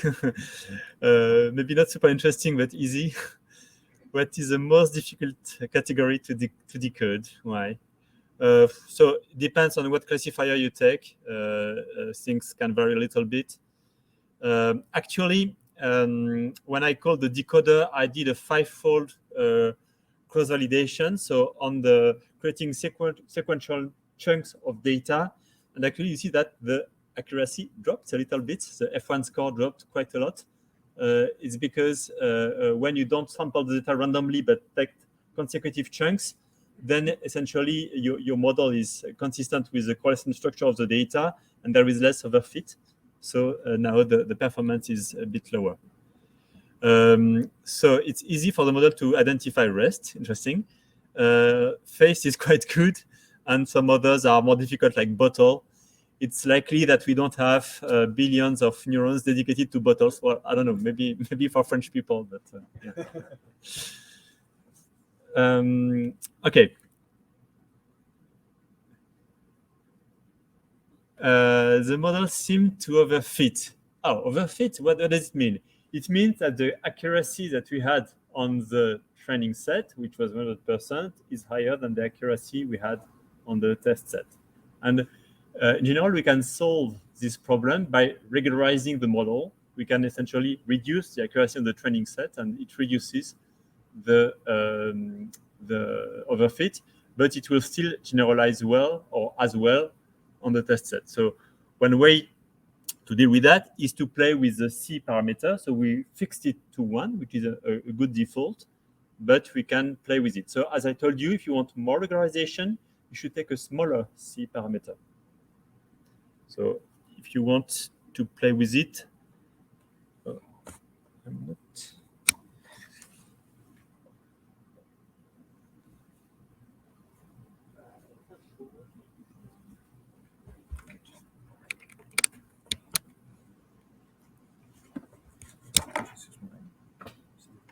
Maybe not super interesting, but easy. What is the most difficult category to decode? Why? So it depends on what classifier you take. Things can vary a little bit. Actually, when I called the decoder, I did a 5-fold cross-validation. So on the creating sequential chunks of data, and actually you see that the accuracy dropped a little bit. The F1 score dropped quite a lot. It's because when you don't sample the data randomly but take consecutive chunks, then essentially your model is consistent with the correlation structure of the data, and there is less overfit. So now the performance is a bit lower. So it's easy for the model to identify rest. Interesting. Face is quite good, and some others are more difficult, like bottle. It's likely that we don't have billions of neurons dedicated to bottles. Well, I don't know, maybe for French people, but yeah. Okay. The model seemed to overfit. Oh, overfit, what does it mean? It means that the accuracy that we had on the training set, which was 100%, is higher than the accuracy we had on the test set. And in general, we can solve this problem by regularizing the model. We can essentially reduce the accuracy on the training set, and it reduces the overfit, but it will still generalize well or as well on the test set. So one way to deal with that is to play with the C parameter. So we fixed it to 1, which is a good default, but we can play with it. So as I told you, if you want more regularization, you should take a smaller C parameter. So if you want to play with it, I'm not.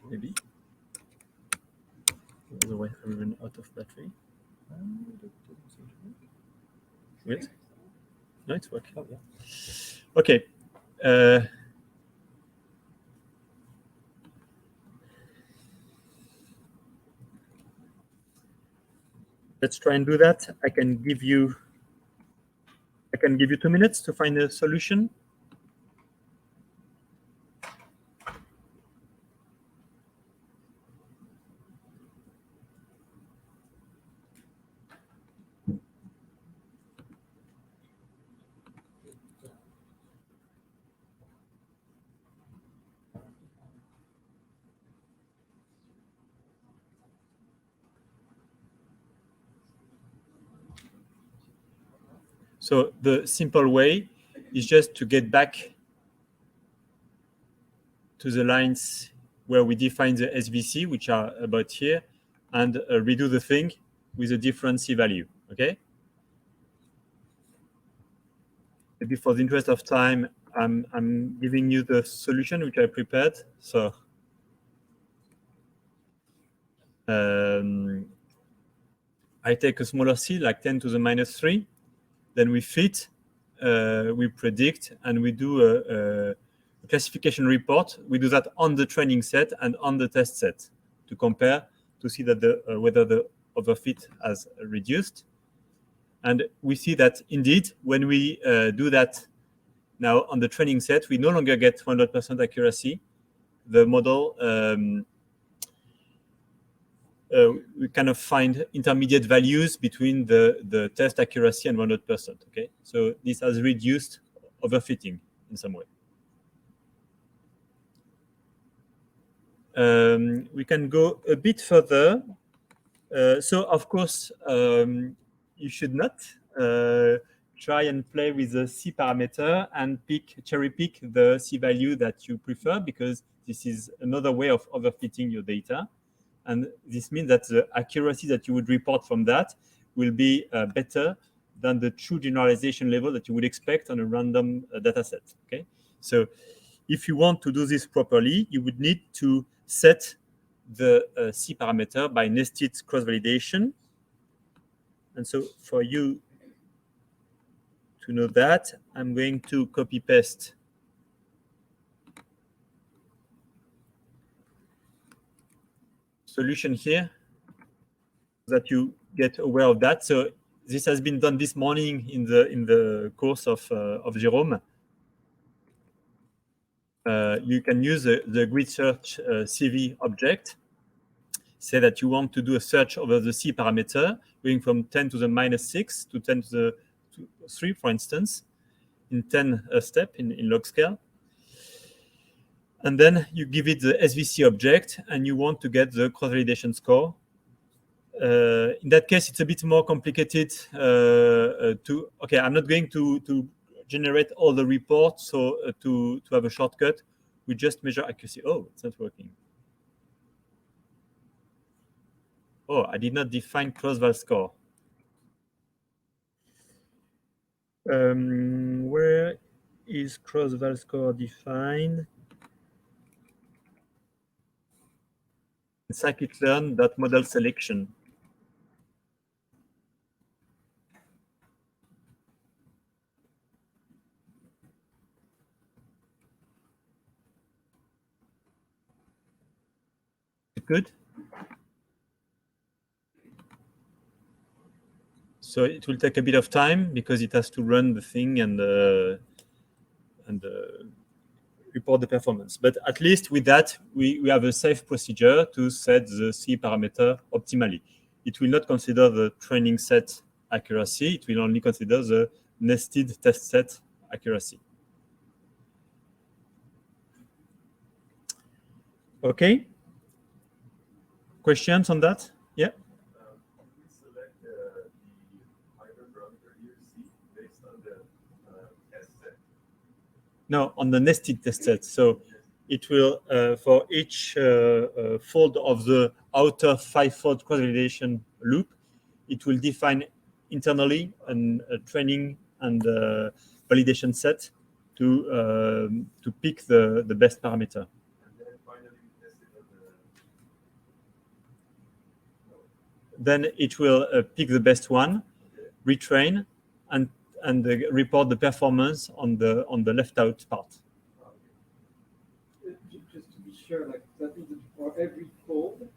Maybe. Otherwise, I will run out of battery. Wait. No, it's working. Oh, yeah. Okay. Let's try and do that. I can give you 2 minutes to find a solution. So the simple way is just to get back to the lines where we define the SVC, which are about here, and redo the thing with a different C value, okay? Maybe for the interest of time, I'm giving you the solution which I prepared. So I take a smaller C, like 10 to the minus 3. Then we fit, we predict, and we do a classification report. We do that on the training set and on the test set to compare to see that whether the overfit has reduced. And we see that indeed, when we do that now on the training set, we no longer get 100% accuracy. The model, we kind of find intermediate values between the test accuracy and 100%. Okay, so this has reduced overfitting in some way. We can go a bit further. So of course, you should not try and play with the C parameter and cherry pick the C value that you prefer, because this is another way of overfitting your data. And this means that the accuracy that you would report from that will be better than the true generalization level that you would expect on a random data set. Okay, so if you want to do this properly, you would need to set the C parameter by nested cross-validation. And so for you to know that, I'm going to copy-paste solution here so that you get aware of that. So this has been done this morning in the course of Jérôme. you can use the grid search CV object. Say that you want to do a search over the C parameter, going from 10 to the -6 to 10 to the 3, for instance, in 10 step in log scale. And then you give it the SVC object, and you want to get the cross-validation score. In that case, it's a bit more complicated okay, I'm not going to generate all the reports, so to have a shortcut, we just measure accuracy. Oh, it's not working. Oh, I did not define cross-val score. Where is cross-val score defined? Scikit-learn.model selection. Good. So it will take a bit of time because it has to run the thing and report the performance. But at least with that, we have a safe procedure to set the C parameter optimally. It will not consider the training set accuracy. It will only consider the nested test set accuracy. Okay. Questions on that? Yeah. We select the hyperparameter here, C, based on the test set. No, on the nested test set. So it will, for each fold of the outer 5-fold cross-validation loop, it will define internally a training and validation set to pick the best parameter. Then it will pick the best one, retrain, and report the performance on the left out part. Just to be sure, like that means that for every fold,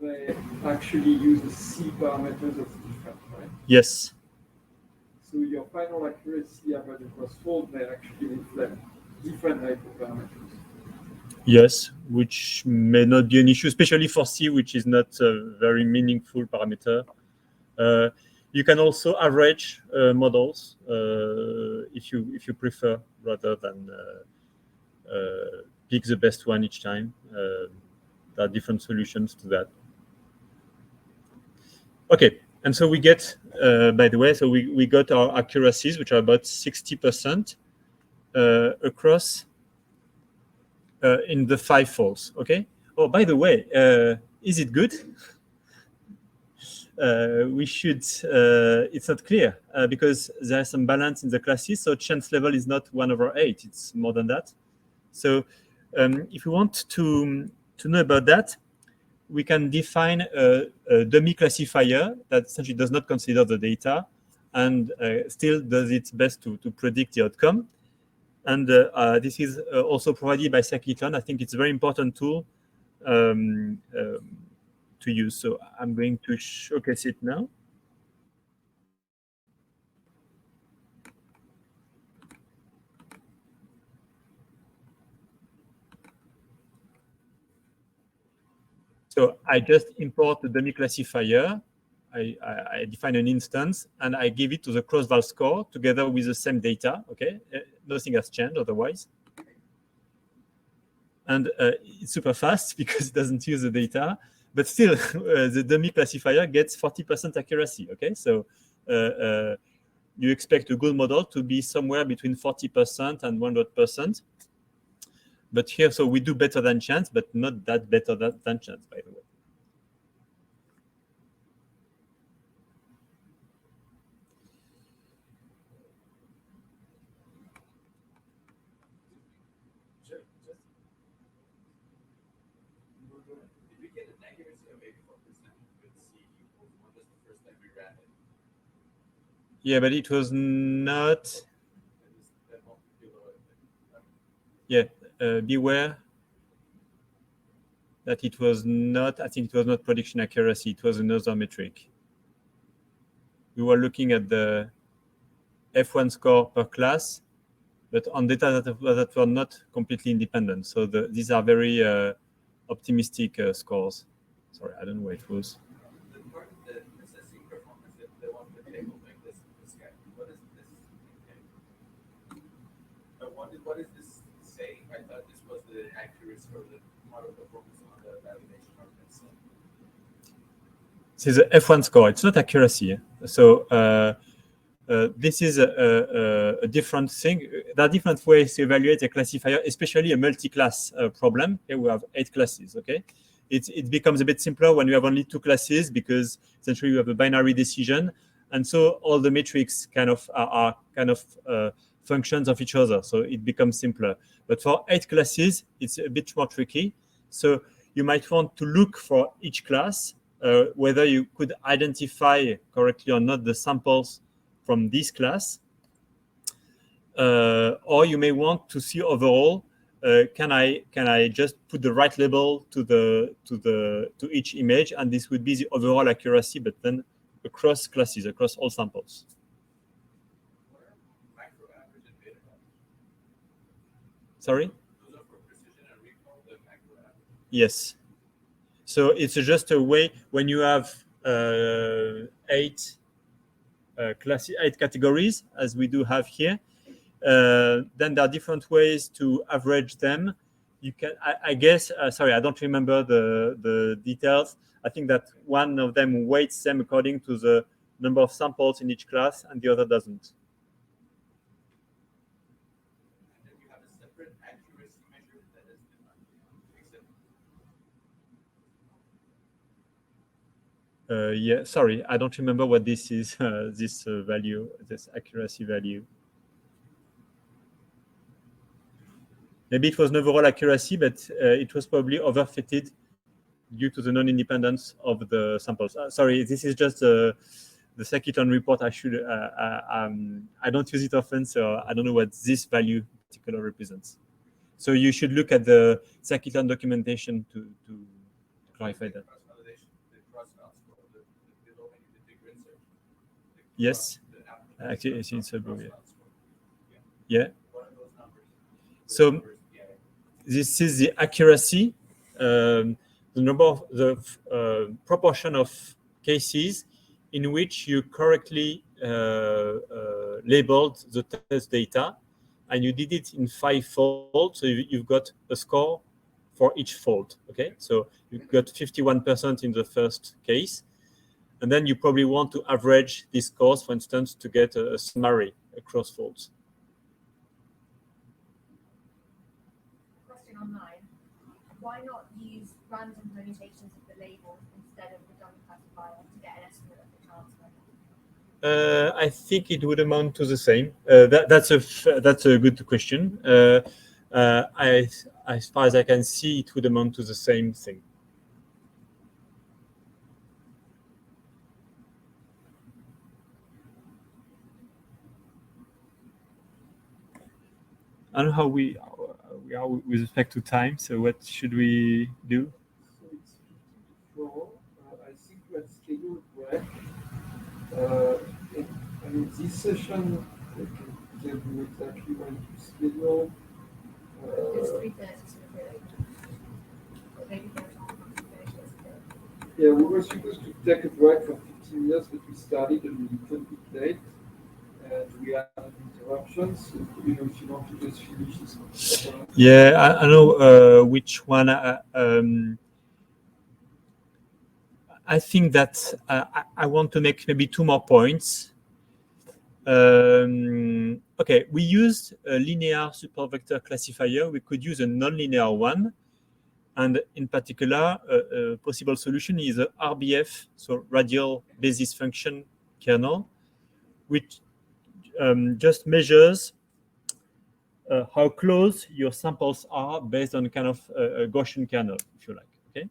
they actually use the C parameters as different, right? Yes. So your final accuracy average across fold may actually reflect different hyperparameters. Yes, which may not be an issue, especially for C, which is not a very meaningful parameter. You can also average models if you prefer, rather than pick the best one each time. There are different solutions to that. Okay, and so we get, by the way, so we got our accuracies, which are about 60% across in the 5 folds. Okay. Oh, by the way, is it good? We should. It's not clear because there is some balance in the classes. So chance level is not 1/8; it's more than that. So if you want to know about that, we can define a dummy classifier that essentially does not consider the data and still does its best to predict the outcome. And this is also provided by Scikit-learn. I think it's a very important tool to use. So I'm going to showcase it now. So I just import the dummy classifier. I define an instance and I give it to the cross-val score together with the same data. Okay, nothing has changed otherwise. And it's super fast because it doesn't use the data, but still the dummy classifier gets 40% accuracy. Okay, so you expect a good model to be somewhere between 40% and 100%. But here, so we do better than chance, but not that better than chance, by the way. Yeah, but it was not. Yeah, beware that it was not. I think it was not prediction accuracy. It was another metric. We were looking at the F1 score per class, but on data that were not completely independent. So these are very optimistic scores. Sorry, I don't know where it was. The part of the assessing performance, the one with the table like this guy, what is this? What does this say? I thought this was the accuracy or the model performance on the validation of this. This is a F1 score. It's not accuracy. So this is a different thing. There are different ways to evaluate a classifier, especially a multi-class problem. Here we have 8 classes. Okay, it becomes a bit simpler when you have only 2 classes because essentially you have a binary decision, and so all the metrics kind of are kind of functions of each other. So it becomes simpler. But for 8 classes, it's a bit more tricky. So you might want to look for each class, whether you could identify correctly or not the samples from this class, or you may want to see overall, can I just put the right label to each image, and this would be the overall accuracy, but then across classes, across all samples. Sorry? Those are for precision and recall, the macro average. Yes. So it's just a way when you have 8 categories, as we do have here. Then there are different ways to average them. You can, I guess, sorry, I don't remember the details. I think that one of them weights them according to the number of samples in each class, and the other doesn't. Yeah, sorry, I don't remember what this is, this value, this accuracy value. Maybe it was an overall accuracy, but it was probably overfitted due to the non-independence of the samples. Sorry, this is just the scikit-learn report. I should, I don't use it often, so I don't know what this value particular represents. So you should look at the scikit-learn documentation to clarify that. Yes, actually, it's in Subway. Yeah. So this is the accuracy, the number of the proportion of cases in which you correctly labeled the test data, and you did it in 5 folds. So you've got a score for each fold. Okay, so you've got 51% in the first case. And then you probably want to average these scores, for instance, to get a summary across folds. Question online. Why not use random permutations of the labels instead of the dummy classifier to get an estimate of the transfer? I think it would amount to the same. That's a good question. As far as I can see, it would amount to the same thing. I don't know how we are with respect to time. So what should we do? So it's 54. I think we had scheduled break. I mean, this session, I can tell you exactly when to schedule. It's 3:30, so we're late. But maybe there's not much to finish this. Yeah, we were supposed to take a break for 15 minutes, but we started a little bit late. And we had interruptions. So, you know, if you want to just finish this. Yeah, I know which one. I think that I want to make maybe 2 more points. Okay, we used a linear supervector classifier. We could use a nonlinear one. And in particular, a possible solution is a RBF, so radial basis function kernel, which just measures how close your samples are based on kind of a Gaussian kernel, if you like. Okay.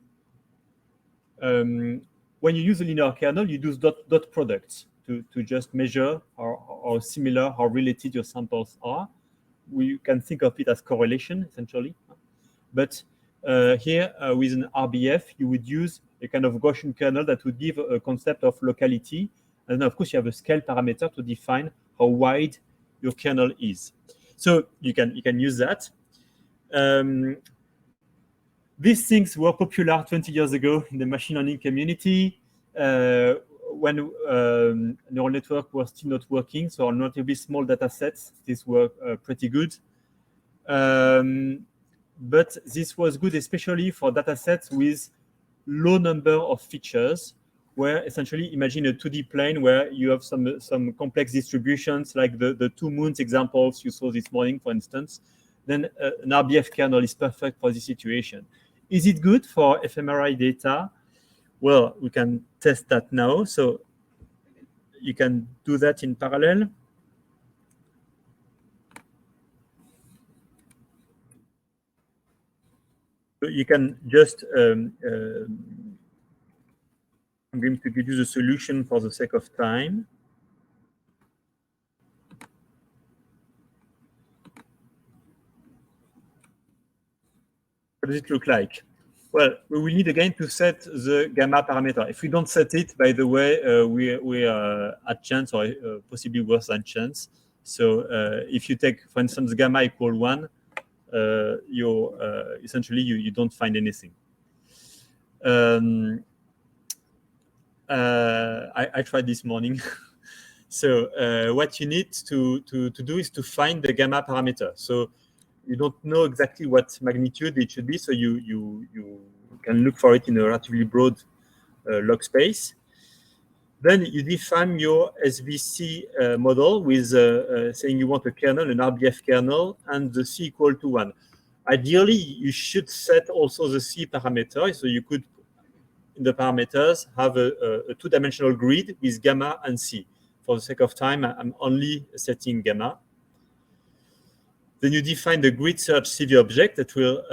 When you use a linear kernel, you do dot products to just measure how similar, how related your samples are. We can think of it as correlation essentially, but here with an RBF, you would use a kind of Gaussian kernel that would give a concept of locality, and then of course you have a scale parameter to define how wide your kernel is. So you can use that. These things were popular 20 years ago in the machine learning community when neural network was still not working. So on relatively small data sets, this were pretty good. But this was good especially for data sets with low number of features, where essentially imagine a 2D plane where you have some complex distributions like the two moons examples you saw this morning, for instance. Then an RBF kernel is perfect for this situation. Is it good for fMRI data? Well, we can test that now. So you can do that in parallel. You can just, I'm going to give you the solution for the sake of time. What does it look like? Well, we will need again to set the gamma parameter. If we don't set it, by the way, we are at chance or possibly worse than chance. So if you take, for instance, gamma equal 1, essentially you don't find anything. I tried this morning. So what you need to do is to find the gamma parameter. So you don't know exactly what magnitude it should be, so you can look for it in a relatively broad log space. Then you define your SVC model with saying you want a kernel, an RBF kernel, and the C equal to 1. Ideally, you should set also the C parameter, so you could, in the parameters, have a two-dimensional grid with gamma and C. For the sake of time, I'm only setting gamma. Then you define the grid search CV object that will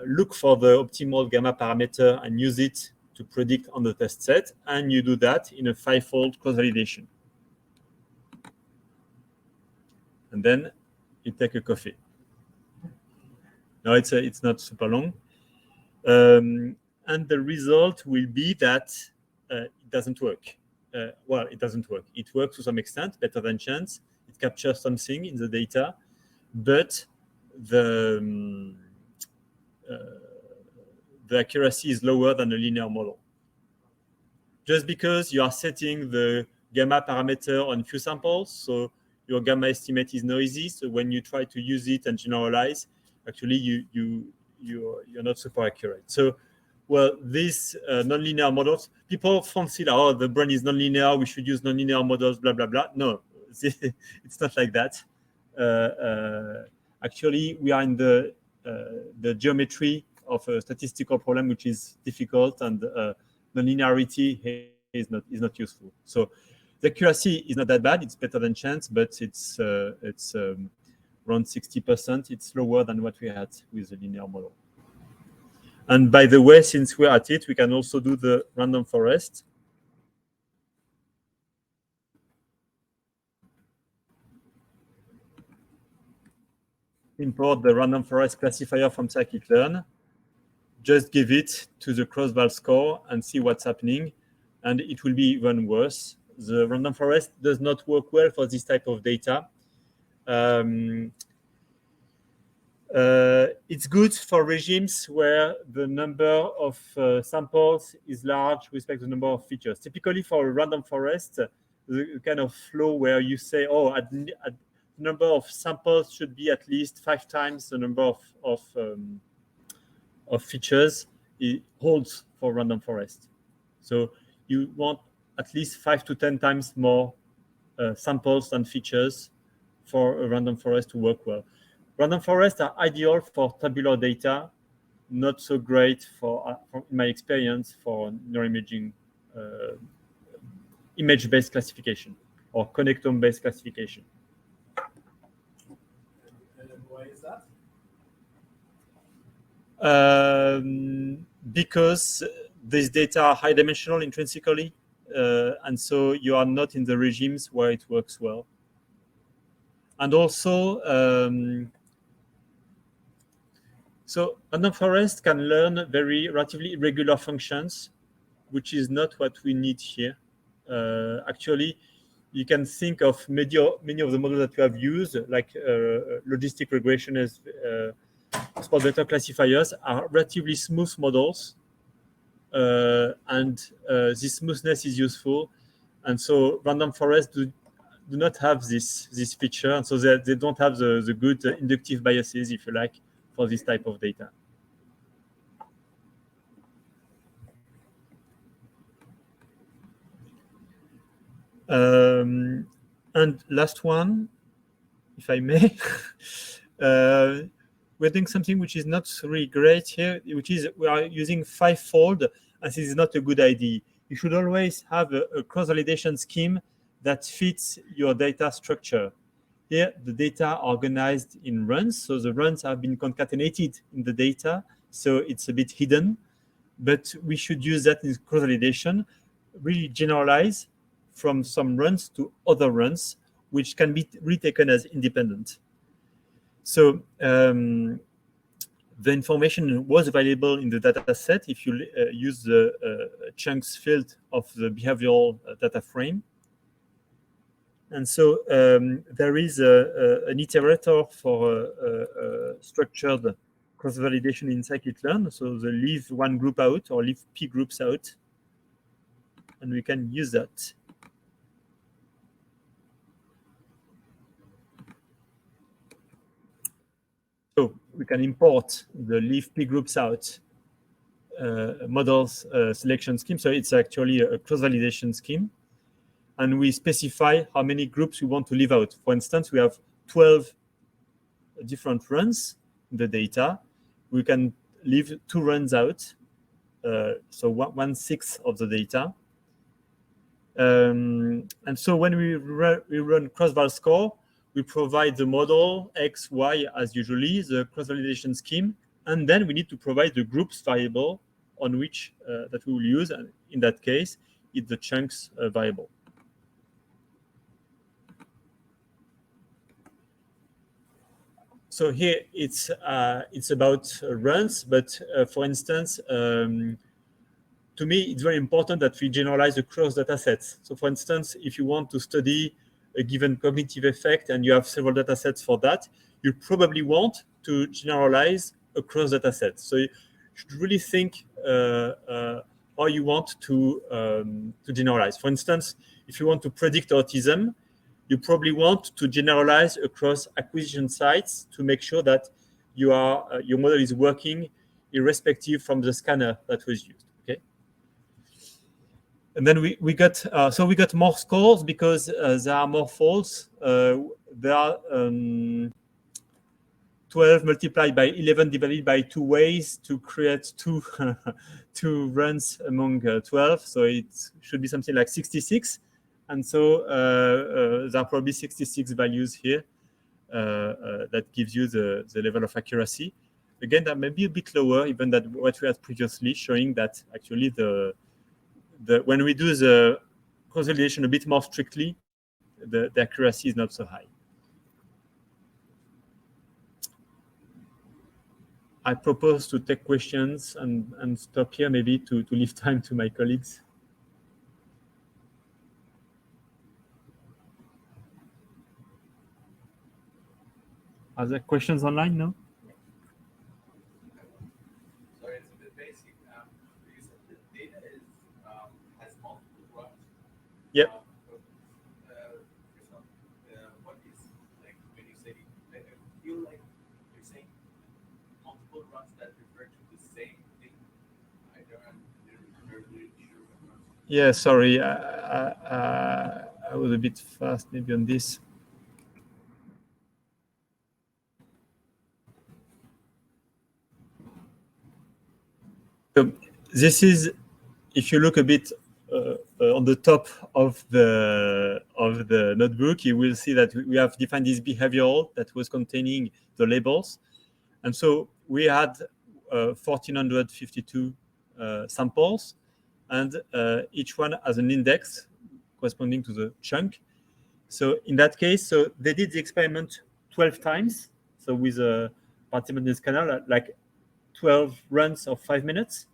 look for the optimal gamma parameter and use it to predict on the test set. And you do that in a 5-fold cross-validation. And then you take a coffee. No, it's not super long. And the result will be that it doesn't work. Well, it doesn't work. It works to some extent, better than chance. It captures something in the data, but the accuracy is lower than a linear model. Just because you are setting the gamma parameter on few samples, so your gamma estimate is noisy. So when you try to use it and generalize, actually you're not super accurate. So, well, these nonlinear models, people fancy, oh, the brain is nonlinear, we should use nonlinear models, blah, blah, blah. No, it's not like that. Actually, we are in the geometry of a statistical problem, which is difficult, and nonlinearity is not useful. So the accuracy is not that bad. It's better than chance, but it's around 60%. It's lower than what we had with the linear model. And by the way, since we're at it, we can also do the random forest. Import the random forest classifier from scikit-learn. Just give it to the cross-val score and see what's happening. And it will be even worse. The random forest does not work well for this type of data. It's good for regimes where the number of samples is large with respect to the number of features. Typically for a random forest, the kind of flow where you say, oh, at number of samples should be at least 5 times the number of features, it holds for random forest. So you want at least 5 to 10 times more samples than features for a random forest to work well. Random forests are ideal for tabular data, not so great for in my experience, for neuroimaging image-based classification or connectome-based classification. And why is that? Because these data are high-dimensional intrinsically, and so you are not in the regimes where it works well. And also, so random forest can learn very relatively irregular functions, which is not what we need here. Actually, you can think of many of the models that you have used, like logistic regression as sport vector classifiers, are relatively smooth models, and this smoothness is useful. And so random forests do not have this feature, and so they don't have the good inductive biases, if you like, for this type of data. And last one, if I may, we're doing something which is not really great here, which is we are using fivefold, and this is not a good idea. You should always have a cross-validation scheme that fits your data structure. Here, the data are organized in runs, so the runs have been concatenated in the data, so it's a bit hidden, but we should use that in cross-validation, really generalize from some runs to other runs, which can be retaken as independent. So the information was available in the data set if you use the chunks field of the behavioral data frame. And so there is an iterator for structured cross-validation in scikit-learn. So the leave one group out or leave p groups out, and we can use that. So we can import the leave p groups out models selection scheme. So it's actually a cross-validation scheme. And we specify how many groups we want to leave out. For instance, we have 12 different runs in the data. We can leave 2 runs out, so 1/6 of the data. And so when we run cross-val score, we provide the model X, Y as usually, the cross-validation scheme, and then we need to provide the groups variable on which that we will use. And in that case, it's the chunks variable. So here it's about runs, but for instance, to me, it's very important that we generalize across data sets. So for instance, if you want to study a given cognitive effect and you have several data sets for that, you probably want to generalize across data sets. So you should really think how you want to generalize. For instance, if you want to predict autism, you probably want to generalize across acquisition sites to make sure that your model is working irrespective from the scanner that was used. Okay. And then we got more scores because there are more folds. There are 12 multiplied by 11 divided by 2 ways to create two runs among 12. So it should be something like 66. And so there are probably 66 values here that gives you the level of accuracy. Again, that may be a bit lower even than what we had previously, showing that actually when we do the consolidation a bit more strictly, the accuracy is not so high. I propose to take questions and stop here, maybe to leave time to my colleagues. Are there questions online? No? Sorry, it's a bit basic. You said the data has multiple runs. Yep. What is, like, when you say, I feel like you're saying multiple runs that refer to the same thing. I don't really sure what runs. Yeah, sorry. I was a bit fast maybe on this. So this is, if you look a bit on the top of the notebook, you will see that we have defined this behavioral that was containing the labels. And so we had 1,452 samples, and each one has an index corresponding to the chunk. So in that case, so they did the experiment 12 times. So with a participant in this canal, like 12 runs of 5 minutes.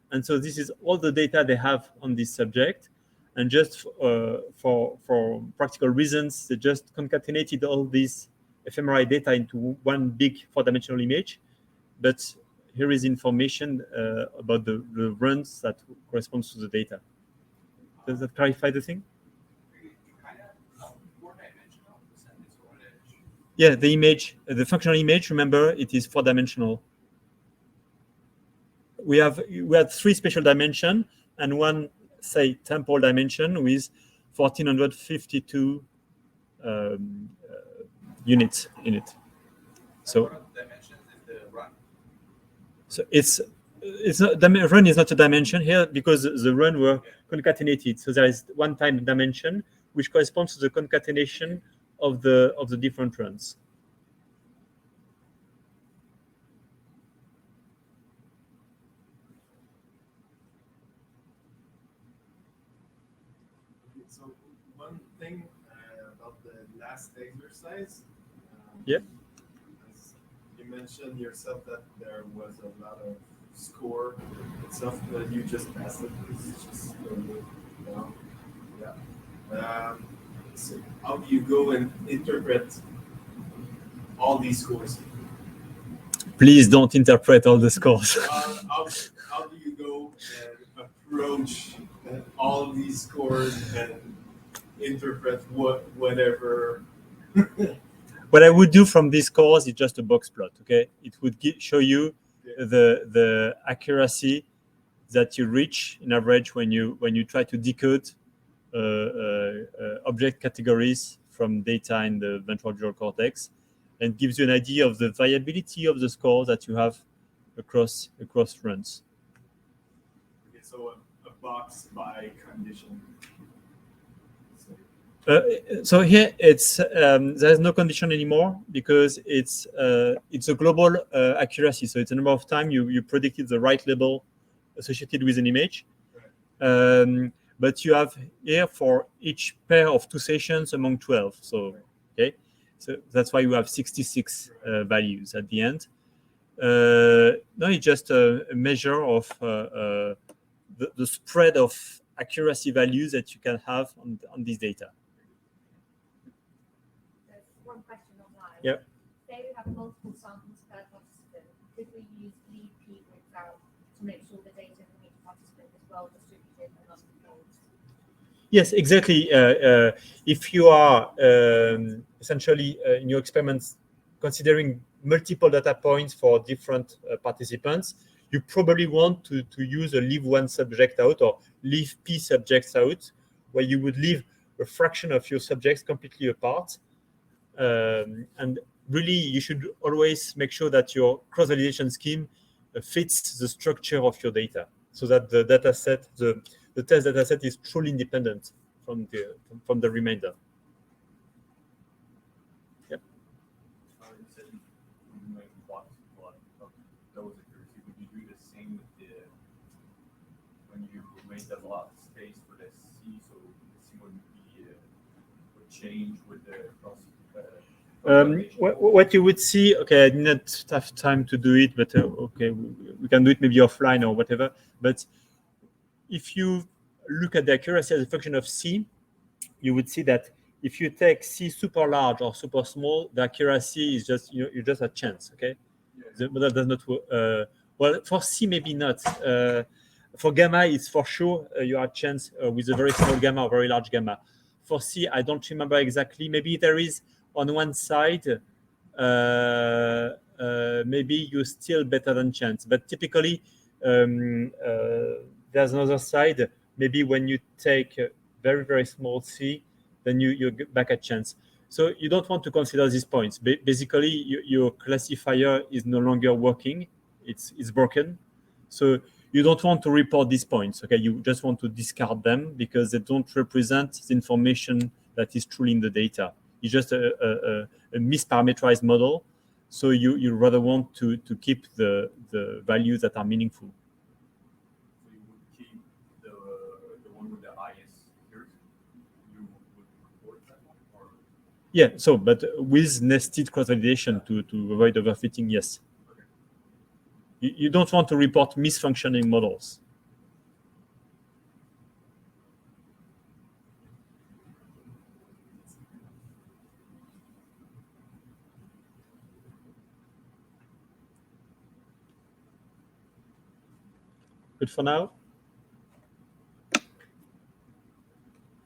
And so this is all the data they have on this subject. and just for practical reasons, they just concatenated all these fMRI data into one big 4-dimensional image. But here is information about the runs that corresponds to the data. Does that clarify the thing? Kind of 4-dimensional percentage storage. Yeah, the image, the functional image, remember, it is 4-dimensional. We had 3 spatial dimension and one, say, temporal dimension with 1452 units in it. So What are the dimensions is the run? So it's not, the run is not a dimension here because the run were concatenated. So there is one time dimension which corresponds to the concatenation of the different runs. So one thing about the last exercise. Yeah. As you mentioned yourself that there was a lot of score and stuff that you just passed it. It's just yeah. So how do you go and interpret all these scores? Please don't interpret all the scores. How do you go and approach all these scores and interpret whatever? What I would do from these scores is just a box plot. Okay, it would show you the accuracy that you reach in average when you try to decode object categories from data in the ventral visual cortex, and gives you an idea of the variability of the score that you have across runs. Okay, so a box by condition. So here it's there's no condition anymore because it's a global accuracy. So it's a number of times you predicted the right label associated with an image. But you have here for each pair of 2 sessions among 12. So okay, so that's why you have 66 values at the end. No, it's just a measure of the spread of accuracy values that you can have on this data. There's one question online. Yep. Say we have multiple samples per participant. Could we use lead P without to make sure the data from each participant is well distributed and not confused? Yes, exactly. If you are essentially in your experiments considering multiple data points for different participants, you probably want to use a leave one subject out or leave P subjects out, where you would leave a fraction of your subjects completely apart. And really, you should always make sure that your cross-validation scheme fits the structure of your data, so that the data set, the test data set is truly independent from the remainder. Yep. You said you might want of those accuracy. Would you do the same with when you made the lot space for the C? So the C would change with the cross. What you would see, okay, I did not have time to do it, but okay, we can do it maybe offline or whatever. But if you look at the accuracy as a function of C, you would see that if you take C super large or super small, the accuracy is just, you just a chance, okay? The model does not work. Well, for C, maybe not. For gamma, it's for sure you have a chance with a very small gamma or very large gamma. For C, I don't remember exactly. Maybe there is on one side, maybe you're still better than chance. But typically, there's another side. Maybe when you take a very, very small C, then you get back at chance. So you don't want to consider these points. Basically, your classifier is no longer working. It's broken. So you don't want to report these points. Okay, you just want to discard them because they don't represent the information that is truly in the data. It's just a misparameterized model. So you rather want to keep the values that are meaningful. So you would keep the one with the highest accuracy? You would report that one? Or? Yeah, so but with nested cross-validation to avoid overfitting, yes. Okay. You don't want to report misfunctioning models. Good for now?